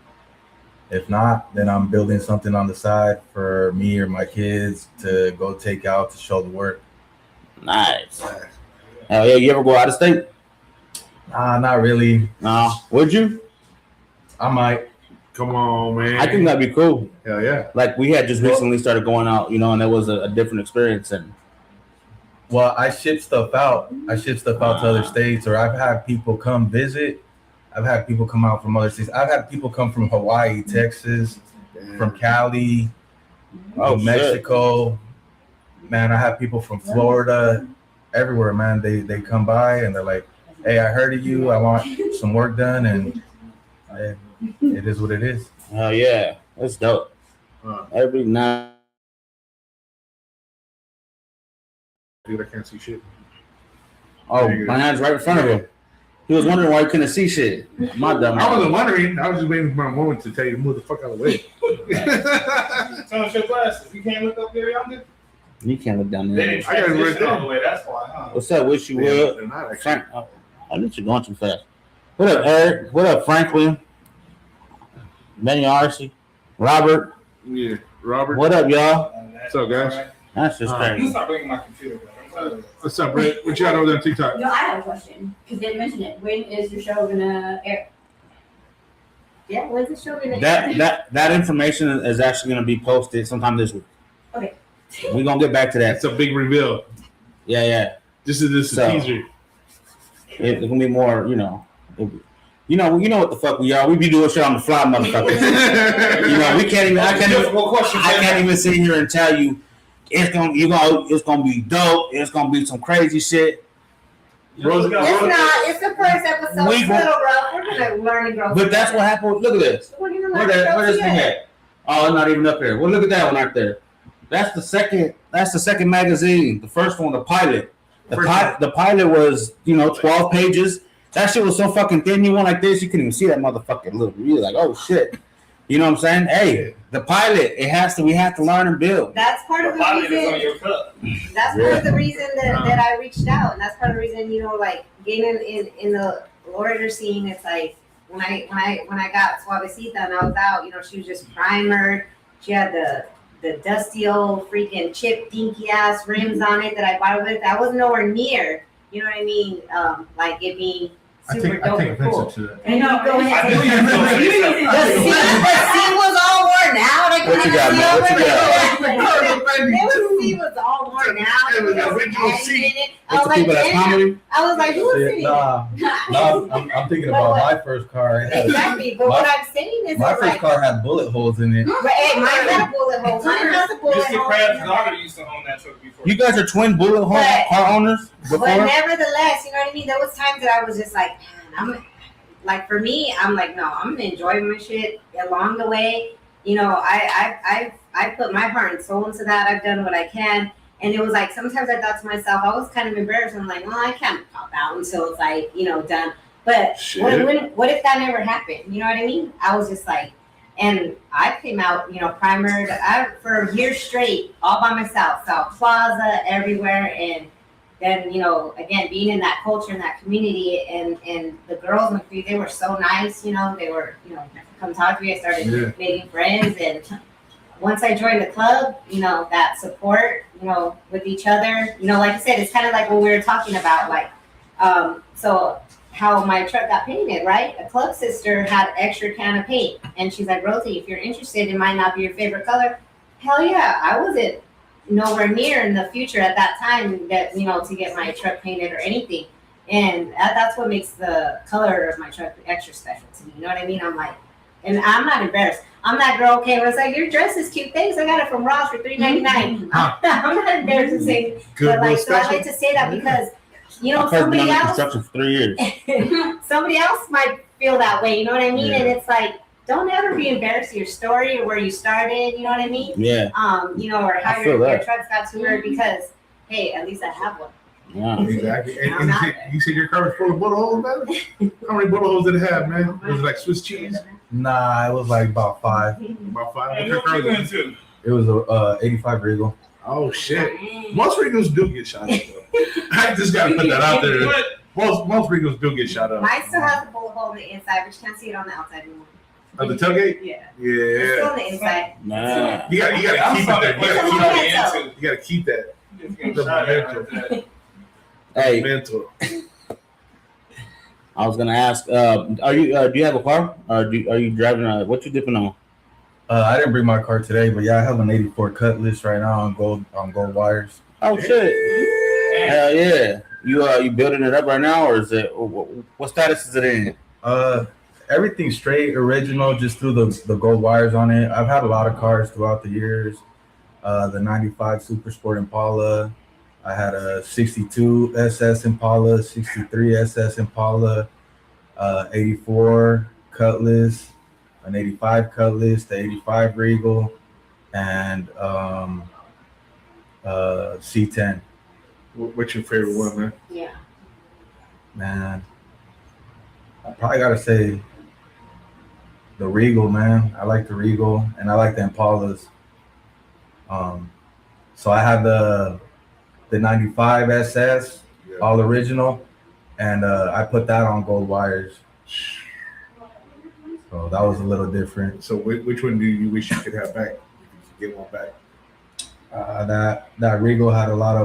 S4: If not, then I'm building something on the side for me or my kids to go take out to show the work.
S3: Nice. Hell yeah. You ever go out of state?
S4: Nah, not really.
S3: No. Would you?
S4: I might.
S1: Come on, man.
S3: I think that'd be cool.
S1: Hell yeah.
S3: Like we had just recently started going out, you know, and it was a different experience. And
S4: well, I ship stuff out. I ship stuff out to other states, or I've had people come visit. I've had people come out from other states. I've had people come from Hawaii, Texas, from Cali, Mexico. Man, I have people from Florida, everywhere, man. They come by and they're like, hey, I heard of you. I want some work done. And it is what it is.
S3: Oh, yeah. That's dope. Every night.
S1: Dude, I can't see shit.
S3: Oh, my hand's right in front of him. He was wondering why he couldn't see shit. My dumb.
S1: I wasn't wondering. I was just waiting for my moment to tell you to move the fuck out of the way.
S6: Turn off your glasses. You can't look up there, y'all.
S3: You can't look down
S6: They
S3: there.
S6: didn't
S1: I gotta
S6: transition
S1: look
S6: all the way. That's why, huh?
S3: What's up? Wish you
S1: They're
S3: would.
S1: not actually.
S3: Frank, I think you're going too fast. What up, Eric? What up, Franklin? Benny Arcee? Robert?
S1: Yeah, Robert.
S3: What up, y'all?
S1: What's up, guys?
S3: That's just
S6: You
S3: crazy.
S6: start bringing my computer back.
S1: What's up, Brett? What you got over there on TikTok?
S10: No, I have a question because they mentioned it. When is your show gonna air?
S5: Yeah, when's the show gonna air?
S3: That information is actually going to be posted sometime this week.
S5: Okay.
S3: We're going to get back to that.
S1: That's a big reveal.
S3: Yeah.
S1: This is
S3: So-
S1: a teaser.
S3: It's going to be more, you know what the fuck we are. We be doing shit on the fly, motherfuckers. You know, we can't even. I can't even sit here and tell you it's gonna be dope. It's gonna be some crazy shit.
S1: Rosie,
S5: It's not. It's the first episode. It's a little rough. We're gonna learn and grow.
S3: But that's what happened. Look at this.
S5: We're gonna learn
S3: Where
S5: and grow
S3: this thing
S5: together.
S3: at? Oh, it's not even up here. Well, look at that one right there. That's the second magazine. The first one, the pilot. The pilot was 12 pages. That shit was so fucking thin. You went like this, you couldn't even see that motherfucker. Look, you're like, oh shit. You know what I'm saying? Hey, the pilot. We have to learn and build.
S5: That's part of the reason. That's part of the reason that I reached out, and that's part of the reason like getting in the lowrider scene. It's like when I got Suavecita and I was out, she was just primered. She had the dusty old freaking chip dinky ass rims on it that I bought it with. I was nowhere near. You know what I mean? Like it being super dope and cool. And you go ahead. The seat was all worn out.
S3: What you got, man? What you got?
S5: The seat was all worn out.
S1: It was the original seat.
S5: I was like, damn. I was like, who was sitting
S4: Nah, I'm thinking about my first car.
S5: Exactly, but what I'm saying is,
S4: My first car had bullet holes in it.
S5: But hey, mine had a bullet hole. Mine has a bullet
S6: Mr.
S5: hole.
S6: Krabs' daughter used to own that truck before.
S3: You guys are twin bullet hole car owners before?
S5: But nevertheless, you know what I mean? There was times that I was just like, man, like for me, I'm like, no, I'm gonna enjoy my shit along the way. You know, I put my heart and soul into that. I've done what I can. And it was like, sometimes I thought to myself, I was kind of embarrassed. I'm like, well, I can't pop out until it's like, you know, done. But what if that never happened? You know what I mean? I was just like, and I came out, you know, primered for years straight, all by myself, South Plaza, everywhere. And then, you know, again, being in that culture, in that community, and the girls in the community, they were so nice, you know, they were, you know, come talk to me. I started making friends. And once I joined the club, you know, that support, you know, with each other, you know, like I said, it's kind of like what we were talking about, like, so how my truck got painted, right? A club sister had extra can of paint, and she's like, Rosie, if you're interested, it might not be your favorite color. Hell yeah, I wasn't nowhere near in the future at that time that, you know, to get my truck painted or anything. And that's what makes the color of my truck extra special to me. You know what I mean? I'm like, and I'm not embarrassed. I'm that girl, okay, was like, your dress is cute. Thanks, I got it from Ross for $3.99. I'm not embarrassed to say, but like, so I like to say that because, you know, somebody else,
S3: construction for 3 years.
S5: somebody else might feel that way. You know what I mean? And it's like, don't ever be embarrassed of your story or where you started. You know what I mean?
S3: Yeah.
S5: You know, or how your trucks got to where, because hey, at least I have one.
S3: Yeah.
S1: Exactly. And you said your car was full of bullet holes, man? How many bullet holes did it have, man? Was it like Swiss cheese?
S4: Nah, it was like about 5.
S1: About 5. What car was it?
S4: It was a 85 Regal.
S1: Oh shit! Most Regals do get shot up. I just gotta put that out there. Most Regals do get shot up.
S5: Mine still has a bullet hole on the inside, but you can't see it on the outside anymore.
S1: Of the tailgate?
S5: Yeah.
S1: Yeah.
S5: It's still on the inside.
S3: Nah.
S1: You gotta keep it there. You gotta keep that.
S3: Hey,
S1: Mental.
S3: I was gonna ask, do you have a car? Or are you driving what you dipping on?
S4: I didn't bring my car today, but yeah, I have an 84 Cutlass right now on gold wires.
S3: Oh shit! Hell yeah! You building it up right now, or is it? What status is it in?
S4: Everything's straight, original, just through the gold wires on it. I've had a lot of cars throughout the years. The 95 Super Sport Impala. I had a 62 SS Impala, 63 SS Impala, 84 Cutlass, an 85 Cutlass, the 85 Regal, and C10.
S1: What's your favorite one, man?
S5: Yeah.
S4: Man, I probably gotta say the Regal, man. I like the Regal, and I like the Impalas. So I had the 95 SS, all original, and I put that on gold wires. So that was a little different.
S1: So which one do you wish you could have back? If you could get one back.
S4: That Regal had a lot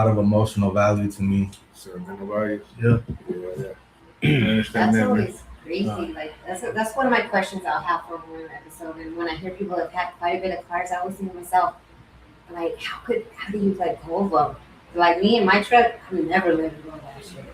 S4: of emotional value to me.
S1: Sentimental values.
S4: Yeah.
S1: I understand
S5: That's
S1: that,
S5: always
S1: man.
S5: crazy. Like that's one of my questions I'll have for one episode. And when I hear people have had quite a bit of cars, I always think to myself, like, how do you like hold them? Like me and my truck, I'm never letting go of that shit.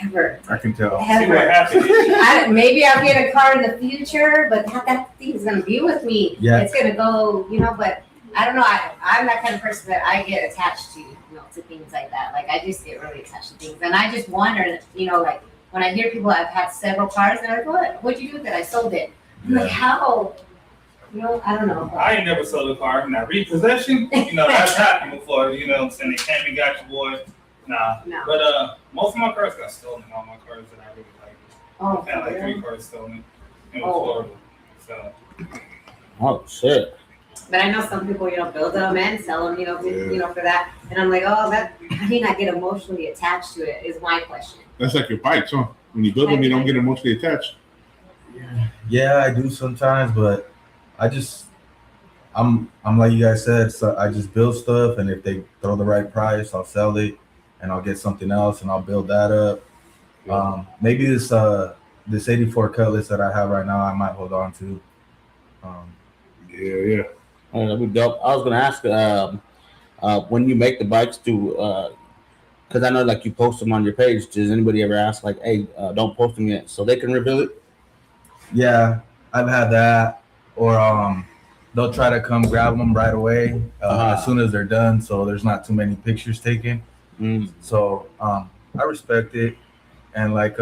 S5: Ever.
S1: I can tell.
S5: Ever. Maybe I'll get a car in the future, but that thing's gonna be with me.
S4: Yeah.
S5: It's gonna go, you know, but I don't know. I'm that kind of person that I get attached to, you know, to things like that. Like I just get really attached to things. And I just wonder, you know, like when I hear people have had several cars, they're like, what'd you do with it? I sold it. I'm like, how? You know, I don't know.
S6: I ain't never sold a car. Now, repossession, you know, that's happened before. You know what I'm saying? They came and got you, boy. Nah.
S5: No.
S6: But most of my cars got stolen. All my cars that I really like.
S5: Oh,
S6: I had like
S5: really?
S6: 3 cars stolen. It was horrible. So.
S3: Oh shit!
S5: But I know some people, you know, build them and sell them, you know, you know, for that. And I'm like, oh, that how do you not get emotionally attached to it? Is my question.
S1: That's like your bikes, huh? When you build them, you don't get emotionally attached.
S4: Yeah, I do sometimes, but I'm like you guys said, so I just build stuff, and if they throw the right price, I'll sell it, and I'll get something else, and I'll build that up. Maybe this 84 Cutlass that I have right now, I might hold on to.
S1: Yeah.
S3: Oh, that'd be dope. I was gonna ask, when you make the bikes, because I know like you post them on your page. Does anybody ever ask like, hey, don't post them yet, so they can reveal it?
S4: Yeah, I've had that, or they'll try to come grab them right away as soon as they're done, so there's not too many pictures taken. So I respect it, and like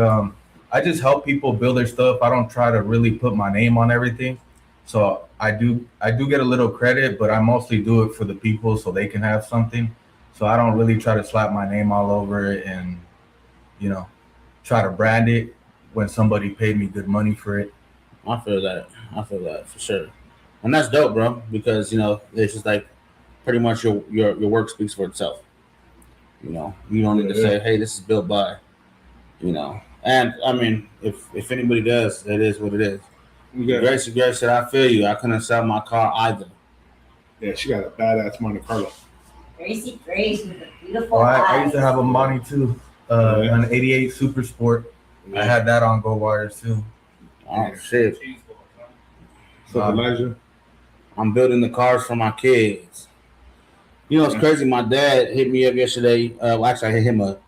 S4: I just help people build their stuff. I don't try to really put my name on everything. So I do get a little credit, but I mostly do it for the people so they can have something. So I don't really try to slap my name all over it and, try to brand it when somebody paid me good money for it.
S3: I feel that for sure. And that's dope, bro, because, it's just like pretty much your work speaks for itself. You don't need to say, hey, this is built by, And I mean, if anybody does, it is what it is. Grace said, I feel you. I couldn't sell my car either.
S1: Yeah, she got a badass Monte Carlo.
S5: Gracie Grace with the beautiful
S4: I used to have a Monte too, an 88 Super Sport. I had that on Go Wires too.
S3: Oh, shit.
S1: So, Elijah?
S3: I'm building the cars for my kids. It's crazy. My dad hit me up yesterday. Actually, I hit him up,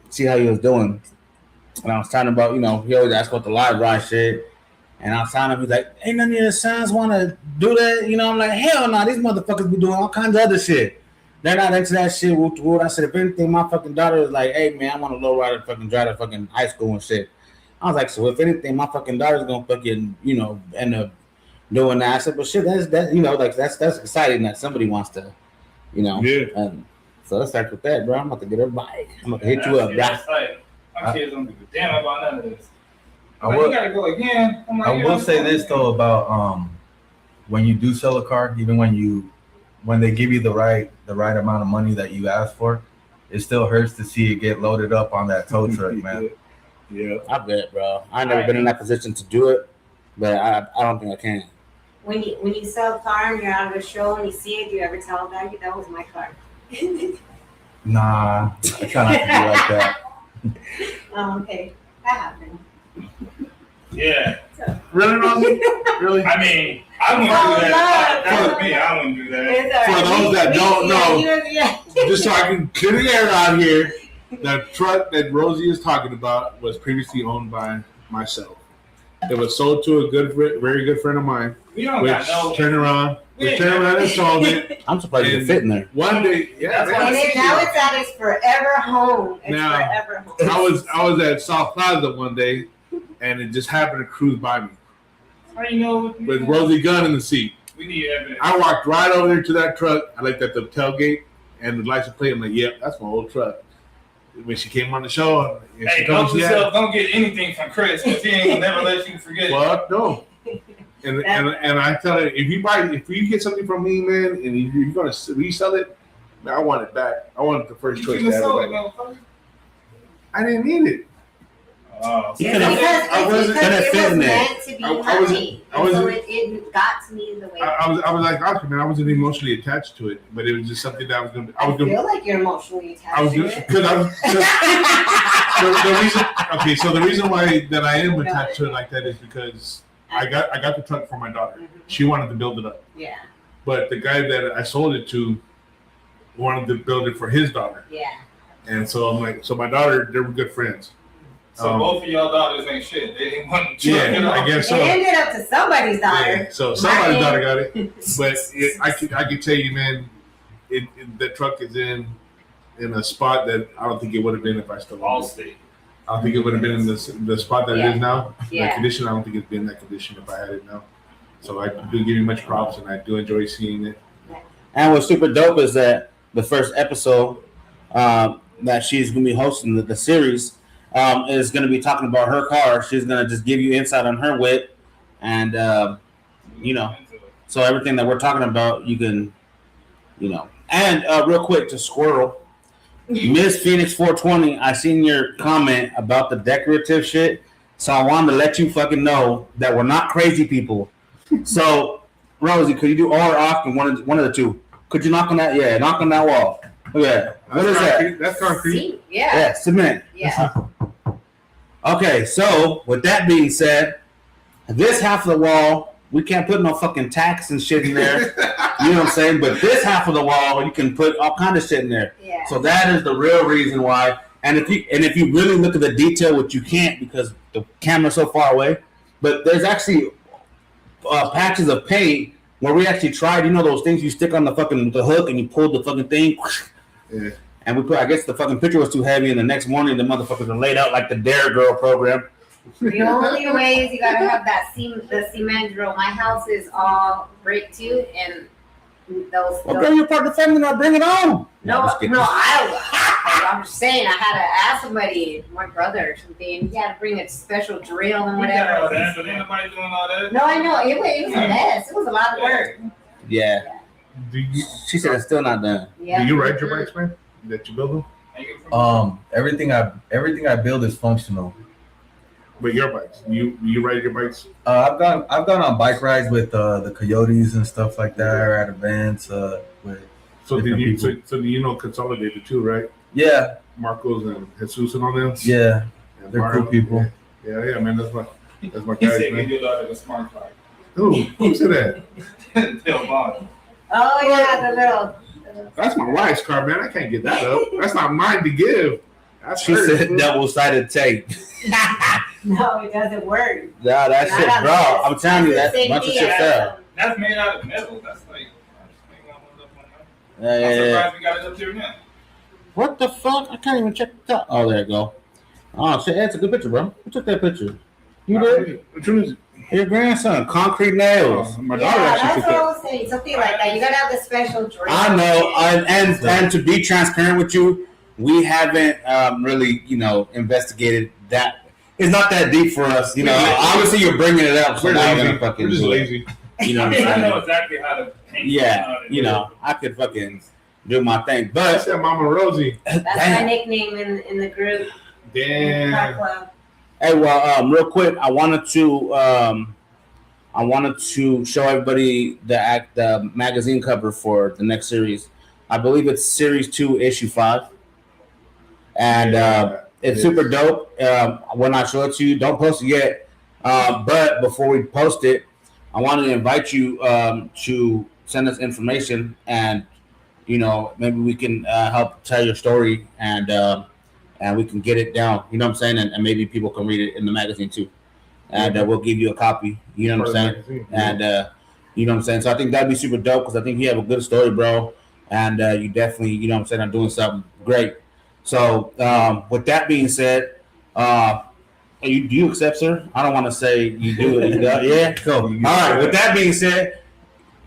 S3: see how he was doing. And I was talking about, he always asks about the live ride shit. And I was telling him, he's like, ain't none of your sons want to do that? I'm like, hell no, these motherfuckers be doing all kinds of other shit. They're not into that shit. I said, if anything, my fucking daughter is like, hey, man, I want a low rider fucking drive to fucking high school and shit. I was like, so if anything, my fucking daughter's going to fucking, end up doing that. I said, but shit, that's exciting that somebody wants to,
S1: Yeah.
S3: And so let's start with that, bro. I'm about to get her bike. I'm about to hit you up, bro.
S6: My kids don't give a damn about none of this.
S4: You
S6: gotta go again.
S4: I will say this though about when you do sell a car, even when they give you the right amount of money that you ask for, it still hurts to see it get loaded up on that tow truck, man.
S1: Yeah,
S3: I bet, bro. I've never been in that position to do it, but I don't think I can.
S5: When you sell a car and you're out of a show and you see it, do you ever tell them that was my car?
S4: Nah, I try not to be like that.
S5: Oh, okay. That happened.
S6: Yeah.
S1: Really, Rosie? Really?
S6: I mean, I wouldn't do that. That's me. I wouldn't do that.
S1: For those that don't know, just so I can clear the air out here, the truck that Rosie is talking about was previously owned by myself. It was sold to a very good friend of mine.
S6: We don't got no.
S1: Turned around and sold it.
S3: I'm surprised you fit in there.
S1: One day, yeah.
S5: And now it's at its forever home.
S1: Forever home. I was at South Plaza one day, and it just happened to cruise by me.
S6: How do you know?
S1: With Rosie Gunz in the seat.
S6: We need evidence.
S1: I walked right over there to that truck. I looked at the tailgate and the license plate. I'm like, yep, that's my old truck. When she came on the show,
S6: hey, don't get anything from Chris because he ain't gonna never let you forget.
S1: Fuck no. And I tell her, if you get something from me, man, and you're gonna resell it, man, I want it back. I want the first choice. I didn't need it.
S3: I wasn't gonna fit in there.
S5: It got to me the way.
S1: I was like, Oscar, man, I wasn't emotionally attached to it, but it was just something that I was gonna. I
S5: feel like you're emotionally attached to it.
S1: So the reason why that I am attached to it like that is because I got the truck for my daughter. Mm-hmm. She wanted to build it up.
S5: Yeah.
S1: But the guy that I sold it to wanted to build it for his daughter.
S5: Yeah.
S1: And so I'm like, so my daughter, they were good friends.
S6: So both of y'all daughters ain't shit. They didn't want to.
S1: Yeah, I guess so.
S5: It ended up to somebody's daughter.
S1: Yeah, so somebody's daughter got it. But I can tell you, man, the truck is in a spot that I don't think it would have been if I still owned it. I don't think it would have been in the spot that it is now.
S5: Yeah.
S1: The condition, I don't think it'd be in that condition if I had it now. So I do give you much props, and I do enjoy seeing it.
S3: And what's super dope is that the first episode that she's going to be hosting the series is going to be talking about her car. She's going to just give you insight on her whip. And, so everything that we're talking about, you can, And real quick, to Squirrel, Miss Phoenix 420, I seen your comment about the decorative shit. So I wanted to let you fucking know that we're not crazy people. So, Rosie, could you do all or off and one of the two? Could you knock on that? Yeah, knock on that wall. Look at that. What is that?
S1: That's concrete.
S5: Yeah.
S3: Cement.
S5: Yeah.
S3: Okay, so with that being said, this half of the wall, we can't put no fucking tacks and shit in there. You know what I'm saying? But this half of the wall, you can put all kind of shit in there.
S5: Yeah.
S3: So that is the real reason why. And if you really look at the detail, which you can't because the camera's so far away, but there's actually patches of paint where we actually tried, those things you stick on the hook and you pull the fucking thing.
S1: Yeah.
S3: And I guess the fucking picture was too heavy, and the next morning the motherfuckers are laid out like the Dare Girl program.
S5: The only way is you gotta have the cement drill. My house is all brick too, and those.
S3: Okay, you're part of the family now. Bring it on.
S5: I'm just saying I had to ask somebody, my brother or something. He had to bring a special drill and whatever.
S6: But ain't nobody doing all that.
S5: No, I know it was a mess. It was a lot of work.
S3: Yeah. She said it's still not done.
S5: Yeah.
S1: Do you ride your bikes, man? That you build them?
S4: Everything I build is functional.
S1: But your bikes, you ride your bikes?
S4: I've gone on bike rides with the Coyotes and stuff like that, or at events with.
S1: So do
S4: different
S1: you
S4: people.
S1: Consolidated too, right?
S4: Yeah.
S1: Marcos and Jesus and all them.
S4: Yeah.
S1: And
S4: They're cool people.
S1: Yeah, man. That's my
S6: He
S1: guys,
S6: said
S1: man.
S6: you do like a smart car.
S1: Who said that?
S6: Tell Bob.
S5: Oh yeah, the little.
S1: That's my wife's car, man. I can't get that up. That's not mine to give. That's
S3: She
S1: hers,
S3: said
S1: bro.
S3: double-sided tape.
S5: No, it doesn't work.
S3: Yeah, that
S5: Not
S3: shit,
S5: on
S3: bro.
S5: this.
S3: I'm telling you,
S5: That's
S3: that's
S5: the
S3: a bunch of
S5: same
S3: shit
S5: thing.
S3: fell.
S6: That's made out of metal. That's like.
S3: Yeah,
S6: I'm
S3: yeah, yeah.
S6: surprised we got it up there now.
S3: What the fuck? I can't even check the top. Oh, there you go. Oh, shit, that's a good picture, bro. Who took that picture? You did?
S1: Which one is it?
S3: Your grandson, concrete nails.
S1: My
S5: Yeah,
S1: daughter actually
S5: that's
S1: took
S5: what I
S1: that.
S5: was saying. Something like that. You gotta have the special drill.
S3: I know, and to be transparent with you, we haven't really, investigated that. It's not that deep for us, Obviously, you're bringing it up, so
S1: We're
S3: now we're
S1: lazy.
S3: gonna fucking
S1: We're just
S3: do it.
S1: lazy.
S3: You know what
S6: I
S3: I'm
S6: know
S3: saying?
S6: exactly how to paint.
S3: Yeah, I could fucking do my thing,
S1: I
S3: but
S1: said Mama Rosie.
S5: That's
S3: damn.
S5: my nickname in the group.
S1: Damn.
S5: Car club.
S3: Hey, well, real quick, I wanted to show everybody the magazine cover for the next series. I believe it's Series 2, Issue 5, and it's super dope. When I show it to you, don't post it yet. But before we post it, I wanted to invite you to send us information, and maybe we can help tell your story, and we can get it down. You know what I'm saying? And maybe people can read it in the magazine too. And we'll give you a copy. You know what I'm saying? And you know what I'm saying? So I think that'd be super dope because I think you have a good story, bro. And you definitely, you know what I'm saying, are doing something great. So with that being said, do you accept, sir? I don't want to say you do it. Yeah, cool. All right. With that being said,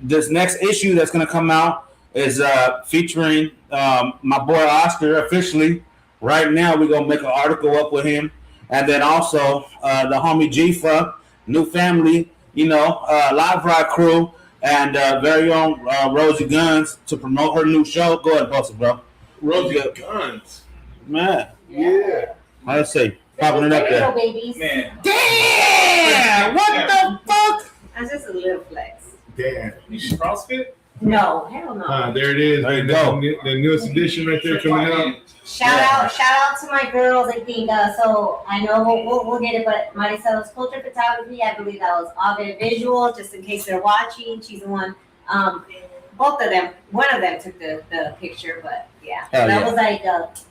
S3: this next issue that's going to come out is featuring my boy Oscar officially. Right now, we're going to make an article up with him. And then also the homie G-Fuck, new family, live ride crew, and very own Rosie Gunz to promote her new show. Go ahead and post it, bro.
S1: Rosie Gunz.
S3: Man.
S1: Yeah.
S3: Let's see. Popping it up there.
S5: Babies.
S6: Man.
S3: Damn! What the fuck?
S5: That's just a little flex.
S1: Damn.
S6: You should CrossFit?
S5: No, hell no.
S1: There it is.
S3: There you
S1: man.
S3: go.
S1: The newest edition right there coming out.
S5: Shout out to my girls. I think so. I know we'll get it, but Maricelo's culture photography. I believe that was Avid Visual. Just in case they're watching, she's the one. Both of them. One of them took the picture, but yeah, that was like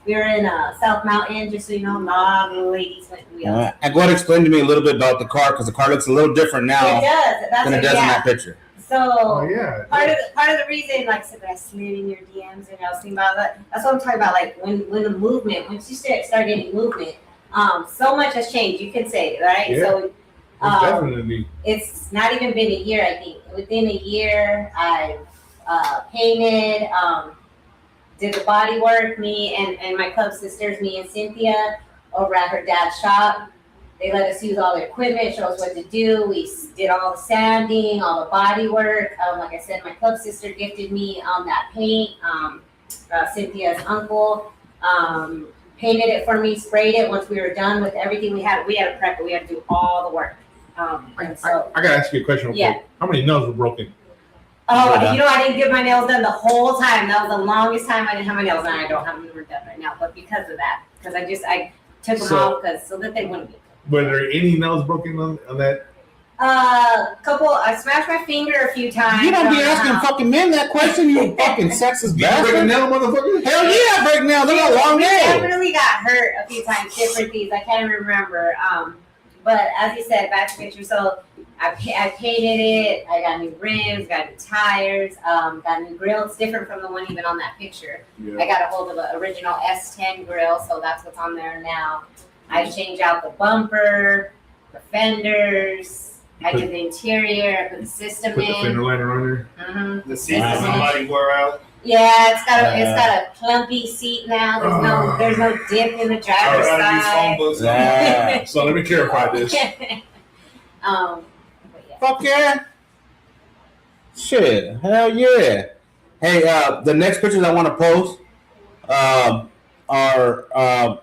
S5: we were in South Mountain. Just so you know, a lot of ladies went.
S3: And go ahead and explain to me a little bit about the car because the car looks a little different now
S5: It does.
S3: than it does in that picture.
S5: So
S1: yeah.
S5: part of the reason, like I said, that I slid in your DMs and I was thinking about that. That's what I'm talking about. Like when the movement, once you start getting movement, so much has changed. You can say, right?
S1: Yeah.
S5: So
S1: Definitely.
S5: it's not even been a year. I think within a year, I've painted, did the body work. Me and my club sisters, me and Cynthia, over at her dad's shop. They let us use all the equipment, show us what to do. We did all the sanding, all the body work. Like I said, my club sister gifted me that paint. Cynthia's uncle painted it for me, sprayed it. Once we were done with everything, we had to prep it. We had to do all the work. And so,
S1: I gotta ask you a question real quick. How many nails were broken?
S5: I didn't get my nails done the whole time. That was the longest time I didn't have my nails done. I don't have them done right now, but because of that, because I took them off so that they wouldn't be.
S1: Were there any nails broken on that?
S5: Couple. I smashed my finger a few times.
S3: You don't be asking fucking men that question, you fucking sexist bastard.
S1: Break a nail, motherfucker?
S3: Hell yeah, I break nails. They got long
S5: I
S3: nails.
S5: really got hurt a few times, different things. I can't remember. But as you said, back to picture. So I painted it. I got new rims, got new tires, got new grills, different from the one even on that picture.
S1: Yeah.
S5: I got a hold of the original S10 grill, so that's what's on there now. I changed out the bumper. the fenders, I did the interior, I put the system
S1: Put the fender
S5: in.
S1: liner on there.
S6: The seat that somebody wore out.
S5: Yeah, it's got a plumpy seat now. There's no dip in the driver's side.
S1: Yeah. So let me clarify this.
S5: But yeah.
S3: Fuck yeah. Shit. Hell yeah. Hey, the next pictures I want to post are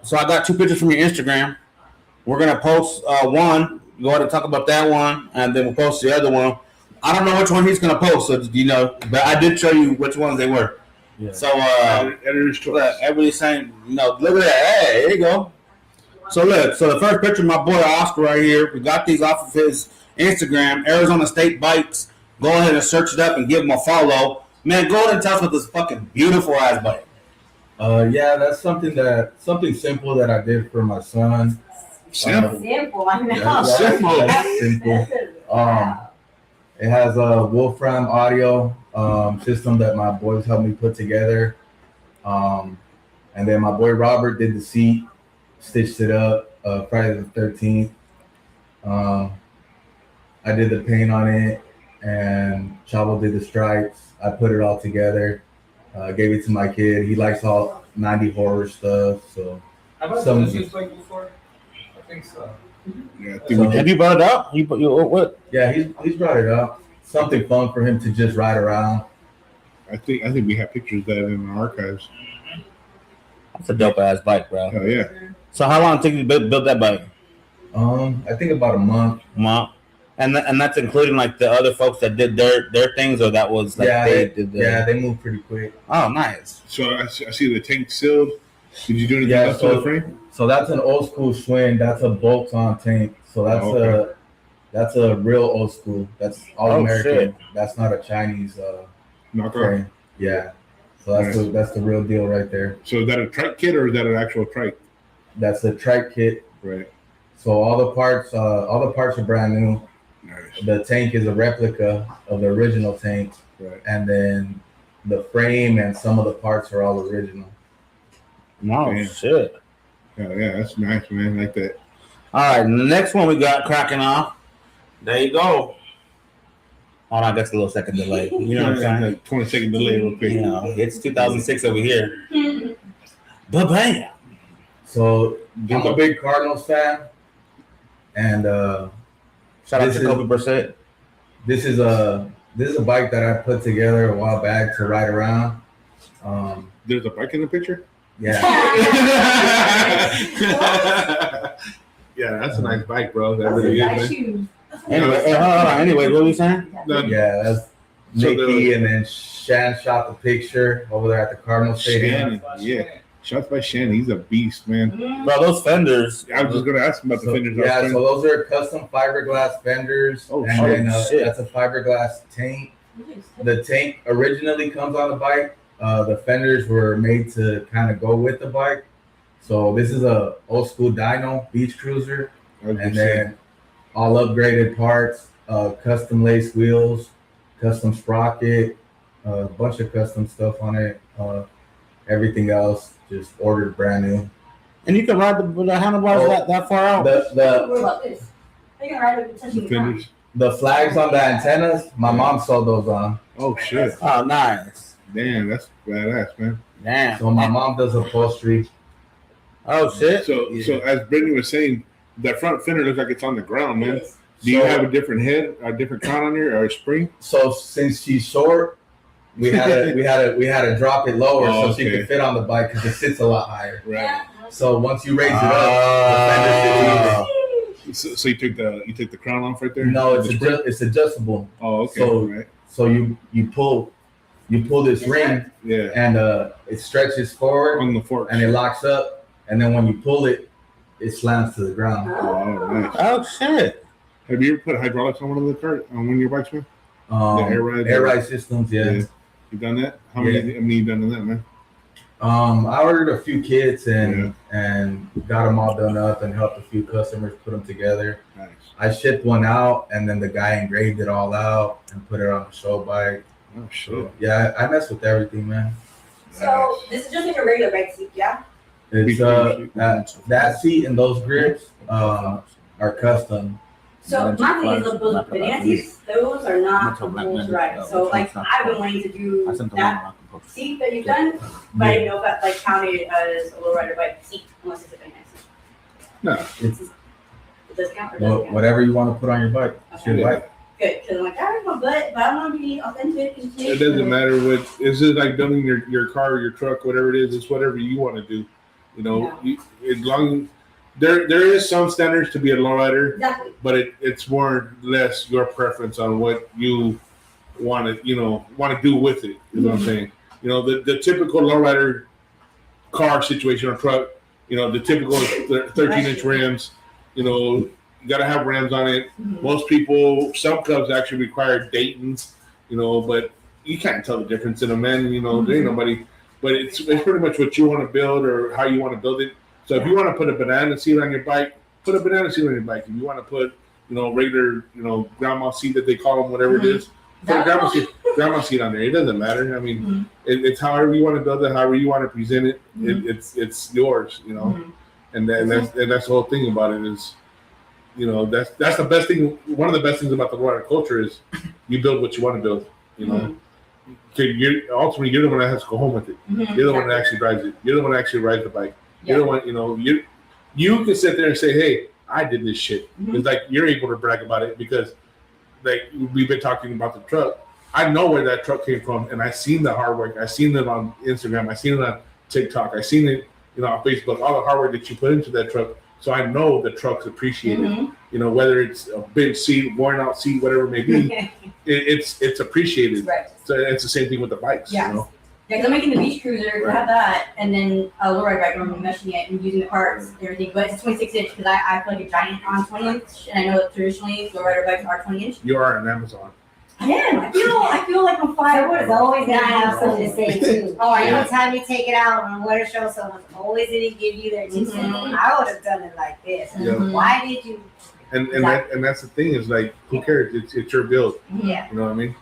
S3: so I got 2 pictures from your Instagram. We're gonna post one. Go ahead and talk about that one, and then we'll post the other one. I don't know which one he's gonna post, so but I did show you which ones they were.
S4: Yeah.
S3: So
S1: Editor's choice.
S3: everybody's saying, look at that. Hey, here you go. So look, the first picture, my boy Oscar right here. We got these off of his Instagram, Arizona State Bikes. Go ahead and search it up and give him a follow. Man, go ahead and tell us about this fucking beautiful ass bike.
S4: Yeah, that's something simple that I did for my son.
S5: Simple, I know.
S4: Yeah, that's simple. It has a Wolfram audio system that my boys helped me put together. And then my boy Robert did the seat, stitched it up Friday the 13th. I did the paint on it, and Chavo did the stripes. I put it all together, gave it to my kid. He likes all 90 horror stuff. So
S6: Have I done this bike before? I think so.
S1: Yeah,
S3: Have you brought it up? What?
S4: Yeah, he's brought it up. Something fun for him to just ride around.
S1: I think we have pictures of that in our archives.
S3: That's a dope ass bike, bro.
S1: Oh yeah.
S3: So how long did it take you to build that bike?
S4: I think about a month.
S3: And that's including like the other folks that did their things, or that was like
S4: they moved pretty quick.
S3: Oh, nice.
S1: So I see the tank sealed. Did you do anything else to the frame?
S4: So that's an old school Schwinn. That's a bolt-on tank. So that's a real old school. That's all American.
S3: Shit.
S4: That's not a Chinese
S1: knockoff.
S4: frame. Yeah. So that's the real deal right there.
S1: So is that a trike kit or is that an actual trike?
S4: That's a trike kit.
S1: Right.
S4: So all the parts are brand new.
S1: Nice.
S4: The tank is a replica of the original tank.
S1: Right.
S4: And then the frame and some of the parts are all original.
S3: No shit.
S1: Yeah, that's nice, man. I like that.
S3: All right, the next one we got cracking off. There you go. Hold on, that's a little second delay. You know what I'm saying?
S1: Like 20-second delay real quick.
S3: It's 2006 over here. Bam.
S4: So I'm a big Cardinals fan, and
S3: shout out to Kobe Brissett.
S4: This is a bike that I put together a while back to ride around.
S1: There's a bike in the picture?
S4: Yeah.
S1: Yeah, that's a nice bike, bro. That really is, man.
S3: Anyway, what were we saying?
S4: Yeah, that's Mickey, and then Shan shot the picture over there at the Cardinal Stadium.
S1: Yeah. Shots by Shannon. He's a beast, man.
S3: Bro, those fenders.
S1: I was just going to ask him about the fenders.
S4: Yeah, so those are custom fiberglass fenders.
S1: Oh,
S4: and then that's a fiberglass tank. The tank originally comes on the bike. The fenders were made to kind of go with the bike. So this is a old school dyno beach cruiser, and then all upgraded parts, custom lace wheels, custom sprocket, a bunch of custom stuff on it. Everything else just ordered brand new.
S3: And you can ride the handlebars that far out.
S4: The flags on the antennas, my mom sold those on.
S1: Oh shit!
S3: Oh, nice.
S1: Damn, that's badass, man.
S3: Damn.
S4: So my mom does upholstery.
S3: Oh shit!
S1: So as Brittany was saying, that front fender looks like it's on the ground, man. Do you have a different head, a different crown on here, or a spring?
S4: So since she's short, we had to drop it lower so she could fit on the bike because it sits a lot higher.
S1: Right.
S4: So once you raise it up, the fender
S1: So you took the crown off right there?
S4: No, it's adjustable.
S1: Oh, okay.
S4: So
S1: right.
S4: So you pull this ring, and it stretches forward
S1: on the fork,
S4: and it locks up, and then when you pull it, it slams to the ground.
S1: Oh, nice.
S3: Oh shit!
S1: Have you ever put hydraulics on one of one of your bikes, man?
S4: The air ride systems, yeah.
S1: You done that? How many you done that, man?
S4: I ordered a few kits and got them all done up and helped a few customers put them together.
S1: Nice.
S4: I shipped one out, and then the guy engraved it all out and put it on a show bike.
S1: Oh shit!
S4: Yeah, I mess with everything, man.
S10: So this is just like a regular bike seat, yeah?
S4: It's that seat and those grips are are custom.
S10: So my thing is those bananas, those are not comfortable to ride. So like I've been wanting to do that seat that you've done, but I didn't know if that like counted as a low rider bike seat unless it's a banana seat.
S1: No.
S10: It does count or doesn't count?
S4: Whatever you want to put on your bike. It's your bike.
S10: Good, because I'm like, I don't know, but I want to be authentic and
S1: It doesn't matter what. It's just like building your car, your truck, whatever it is. It's whatever you want to do. You know, as long there is some standards to be a lowrider,
S10: Exactly.
S1: but it's more or less your preference on what you want to do with it. You know what I'm saying? You know, the typical lowrider car situation or truck. You know, the typical 13-inch rims. You know, you got to have rims on it. Most people, some clubs actually require Daytons. You know, but you can't tell the difference in them, man. You know, there ain't nobody. But it's pretty much what you want to build or how you want to build it. So if you want to put a banana seat on your bike, put a banana seat on your bike. If you want to put, regular, grandma seat that they call them, whatever it is, put a grandma seat on there. It doesn't matter. I mean, it's however you want to build it, however you want to present it. It's yours, and that's the whole thing about it is, that's the best thing. One of the best things about the rider culture is you build what you want to build, Ultimately, you're the one that has to go home with it. You're the one that actually drives it. You're the one that actually rides the bike. You're the one, you can sit there and say, hey, I did this shit. It's like you're able to brag about it because like we've been talking about the truck. I know where that truck came from and I seen the hard work. I seen it on Instagram. I seen it on TikTok. I seen it, on Facebook, all the hard work that you put into that truck. So I know the truck's appreciated. Whether it's a big seat, worn out seat, whatever it may be, it's appreciated. Right. So it's the same thing with the bikes.
S10: Yeah. Yeah, because I'm making the beach cruiser, have that, and then a lowrider bike where I'm meshing it and using the parts and everything. But it's 26-inch because I feel like a giant on 20-inch, and I know that traditionally lowrider bikes are 20-inch.
S1: You are on Amazon.
S10: I am. I feel like I'm fire.
S5: Someone's always gonna have something to say too. Anytime you take it out on a water show, someone's always gonna give you their 2 cents. I would have done it like this. Why did you?
S1: And that's the thing is like, who cares? It's your build.
S5: Yeah.
S1: You know what I mean?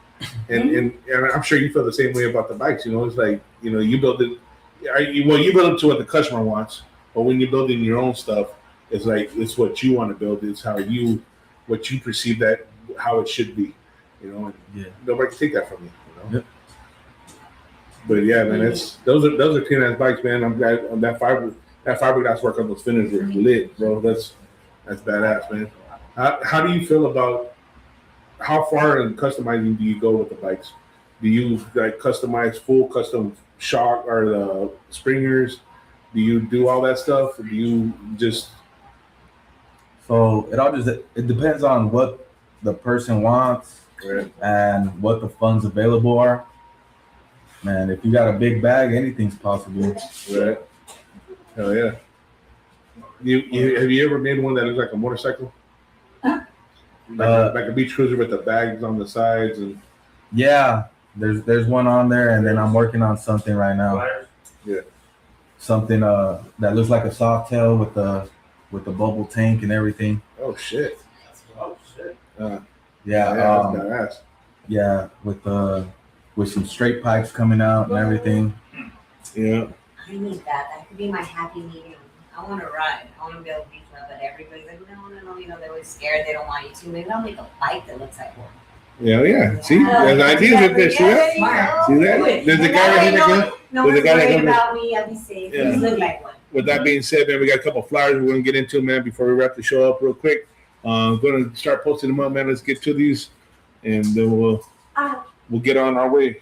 S1: And I'm sure you feel the same way about the bikes. It's like you build it. You build it to what the customer wants, but when you're building your own stuff, it's like it's what you want to build. It's what you perceive that how it should be. And nobody can take that from you.
S4: Yep.
S1: But yeah, man, those are clean ass bikes, man. I'm glad on that fiberglass work on those fenders are lit, bro. That's badass, man. How do you feel about how far in customizing do you go with the bikes? Do you like customize full custom shock or the springers? Do you do all that stuff? Or do you just?
S4: So it depends on what the person wants. Right. And what the funds available are. Man, if you got a big bag, anything's possible.
S1: Right. Hell yeah. Have you ever made one that looks like a motorcycle? Like a beach cruiser with the bags on the sides and.
S4: Yeah, there's one on there, and then I'm working on something right now.
S1: Yeah. Something
S4: that looks like a soft tail with the bubble tank and everything.
S1: Oh shit.
S4: Yeah, with some straight pipes coming out and everything.
S1: Yeah.
S5: I need that. That could be my happy medium. I want to ride. I want to build beach club, but everybody's like, no. They're always scared. They don't want you to. Maybe I'll make a bike that looks like one.
S1: Yeah. See, there's ideas with this. See that? There's a guy right here.
S5: No one's worried about me. I'll be safe.
S1: Yeah.
S5: Just look like one.
S1: With that being said, man, we got a couple flyers we're going to get into, man, before we wrap the show up real quick. I'm going to start posting them up, man. Let's get to these, and then we'll get on our way.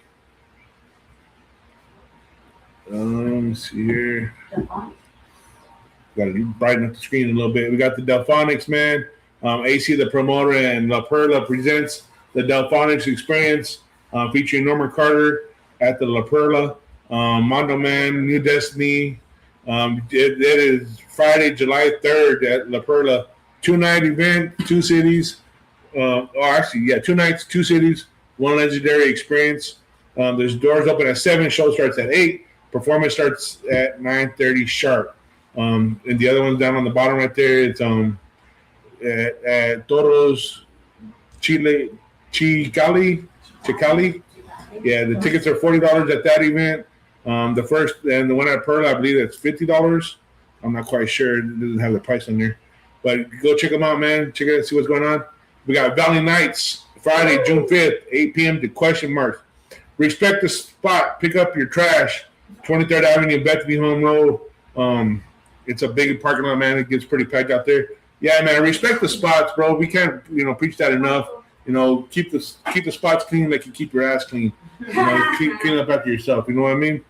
S1: Let's see here. Got to brighten up the screen a little bit. We got the Delphonics, man. AC, the promoter, and La Perla presents the Delphonics Experience, featuring Norman Carter at the La Perla. Mondo Man, New Destiny. It is Friday, July 3rd at La Perla. 2-night event, 2 cities. 2 nights, 2 cities, 1 legendary experience. There's doors open at 7. Show starts at 8. Performance starts at 9:30 sharp. And the other one's down on the bottom right there. It's at Toros Chicali. Yeah, the tickets are $40 at that event. The first and the one at Pearl, I believe that's $50. I'm not quite sure. It doesn't have the price on there. But go check them out, man. Check it out, see what's going on. We got Valley Nights, Friday, June 5th, 8 p.m. to question marks. Respect the spot. Pick up your trash. 23rd Avenue, Bethany Home Road. It's a big parking lot, man. It gets pretty packed out there. Yeah, man. Respect the spots, bro. We can't, preach that enough. Keep the spots clean like you keep your ass clean. Keep clean up after yourself. You know what I mean?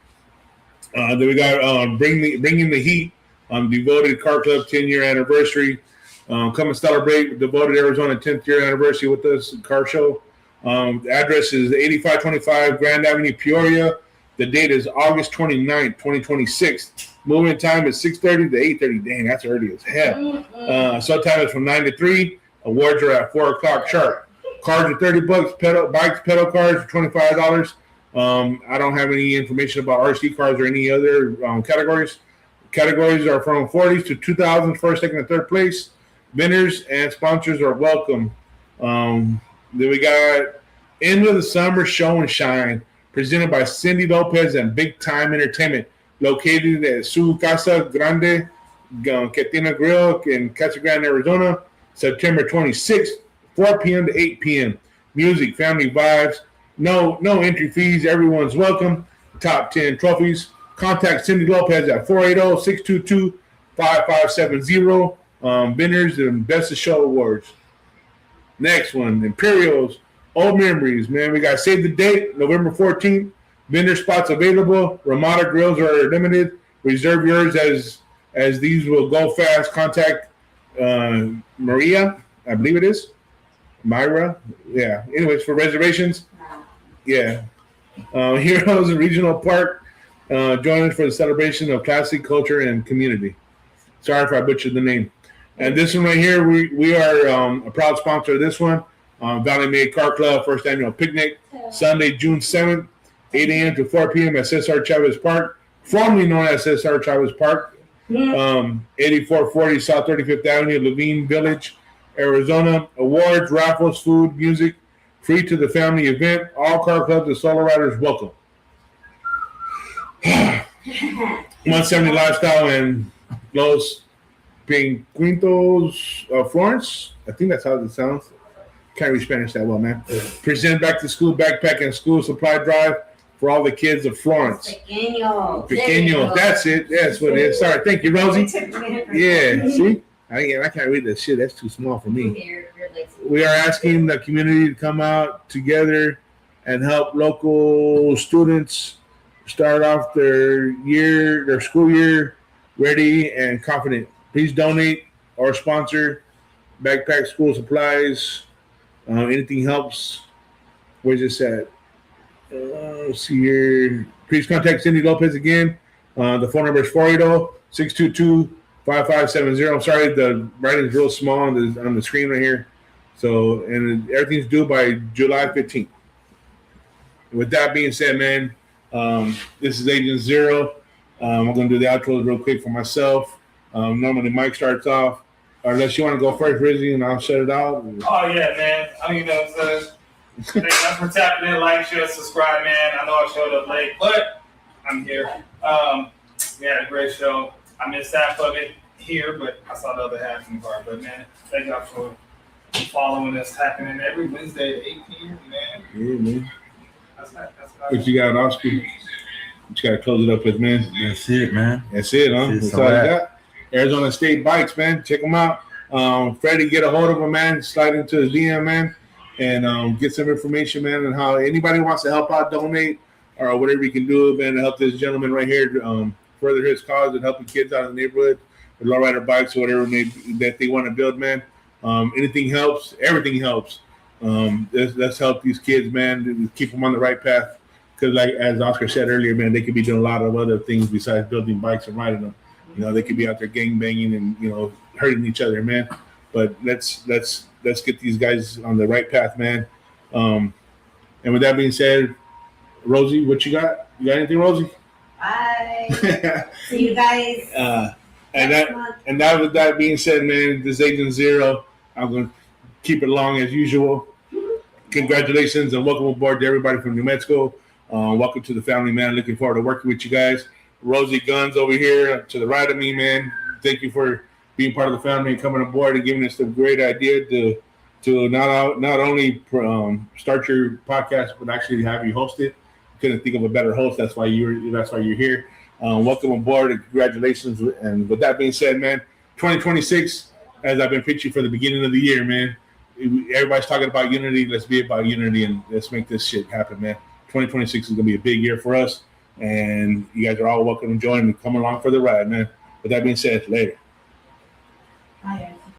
S1: Then we got bringing the heat. Devoted Car Club 10-year anniversary. Come and celebrate Devoted Arizona 10th year anniversary with us car show. The address is 8525 Grand Avenue, Peoria. The date is August 29th, 2026. Moving time is 6:30 to 8:30. Dang, that's early as hell. So time is from 9 to 3. Awards are at 4 o'clock sharp. Cars are $30. Bikes, pedal cars are $25. I don't have any information about RC cars or any other categories. Categories are from 40s to 2000s, first, second, and third place. Winners and sponsors are welcome. Then we got End of the Summer Show and Shine, presented by Cindy Lopez and Big Time Entertainment, located at Su Casa Grande, Catina Grill in Casa Grande, Arizona, September 26th, 4 p.m. to 8 p.m. Music, family vibes, no entry fees, everyone's welcome. Top 10 trophies. Contact Cindy Lopez at 480-622-5570. Winners and Best of Show Awards. Next one, Imperials, Old Memories, man. We got save the date, November 14th. Vendor spots available. Ramada grills are limited. Reserve yours as these will go fast. Contact Maria, I believe it is. Myra. Yeah. Anyways, for reservations. Yeah. Heroes Regional Park. Join us for the celebration of classic culture and community. Sorry if I butchered the name. And this one right here, we are a proud sponsor of this one. Valley Made Car Club, first annual picnic, Sunday, June 7th, 8 a.m. to 4 p.m. at Cesar Chavez Park, formerly known as Cesar Chavez Park, 8440 South 35th Avenue, Levine Village, Arizona. Awards, raffles, food, music, free to the family event. All car clubs and solo riders welcome. 170 Lifestyle and Los Pinguitos, Florence. I think that's how it sounds. Can't read Spanish that well, man. Present back to school backpack and school supply drive for all the kids of Florence. Pequeño. That's it. That's what it is. Sorry. Thank you, Rosie. Yeah. See? I can't read that shit. That's too small for me. We are asking the community to come out together and help local students start off their school year ready and confident. Please donate or sponsor backpack school supplies. Anything helps. Where's this at? Let's see here. Please contact Cindy Lopez again. The phone number is 480-622-5570. I'm sorry, the writing is real small on the screen right here. So, and everything's due by July 15th. With that being said, man, this is Agent Zero. I'm going to do the outro real quick for myself. Normally Mike starts off. Unless you want to go first, Rizzy, and I'll shut it out.
S6: Oh, yeah, man. Thanks for tapping in, like, share, subscribe, man. I know I showed up late, but I'm here. We had a great show. I missed half of it here, but I saw the other half in the car. But, man, thank y'all for following us, happening every Wednesday at 8 p.m., man.
S1: Yeah, man. What you got, Oscar? What you got to close it up with, man?
S4: That's it, man.
S1: That's it, huh? That's all I got. Arizona State Bikes, man. Check them out. Freddie, get a hold of him, man. Slide into his DM, man, and get some information, man, on how anybody wants to help out, donate, or whatever you can do, man, to help this gentleman right here further his cause and helping kids out in the neighborhood with lowrider bikes or whatever that they want to build, man. Anything helps. Everything helps. Let's help these kids, man, keep them on the right path. Because, like as Oscar said earlier, man, they could be doing a lot of other things besides building bikes and riding them. They could be out there gang banging and hurting each other, man. But let's get these guys on the right path, man. And with that being said, Rosie, what you got? You got anything, Rosie?
S5: Bye. See you guys.
S1: And with that being said, man, this is Agent Zero. I'm gonna keep it long as usual. Congratulations and welcome aboard to everybody from New Mexico. Welcome to the family, man. Looking forward to working with you guys. Rosie Gunz over here to the right of me, man. Thank you for being part of the family and coming aboard and giving us the great idea to not only start your podcast but actually have you host it. Couldn't think of a better host. That's why you're here. Welcome aboard and congratulations. And with that being said, man, 2026, as I've been pitching for the beginning of the year, man, everybody's talking about unity. Let's be about unity and let's make this shit happen, man. 2026 is gonna be a big year for us, and you guys are all welcome to join and come along for the ride, man. With that being said, later.
S5: Bye, guys.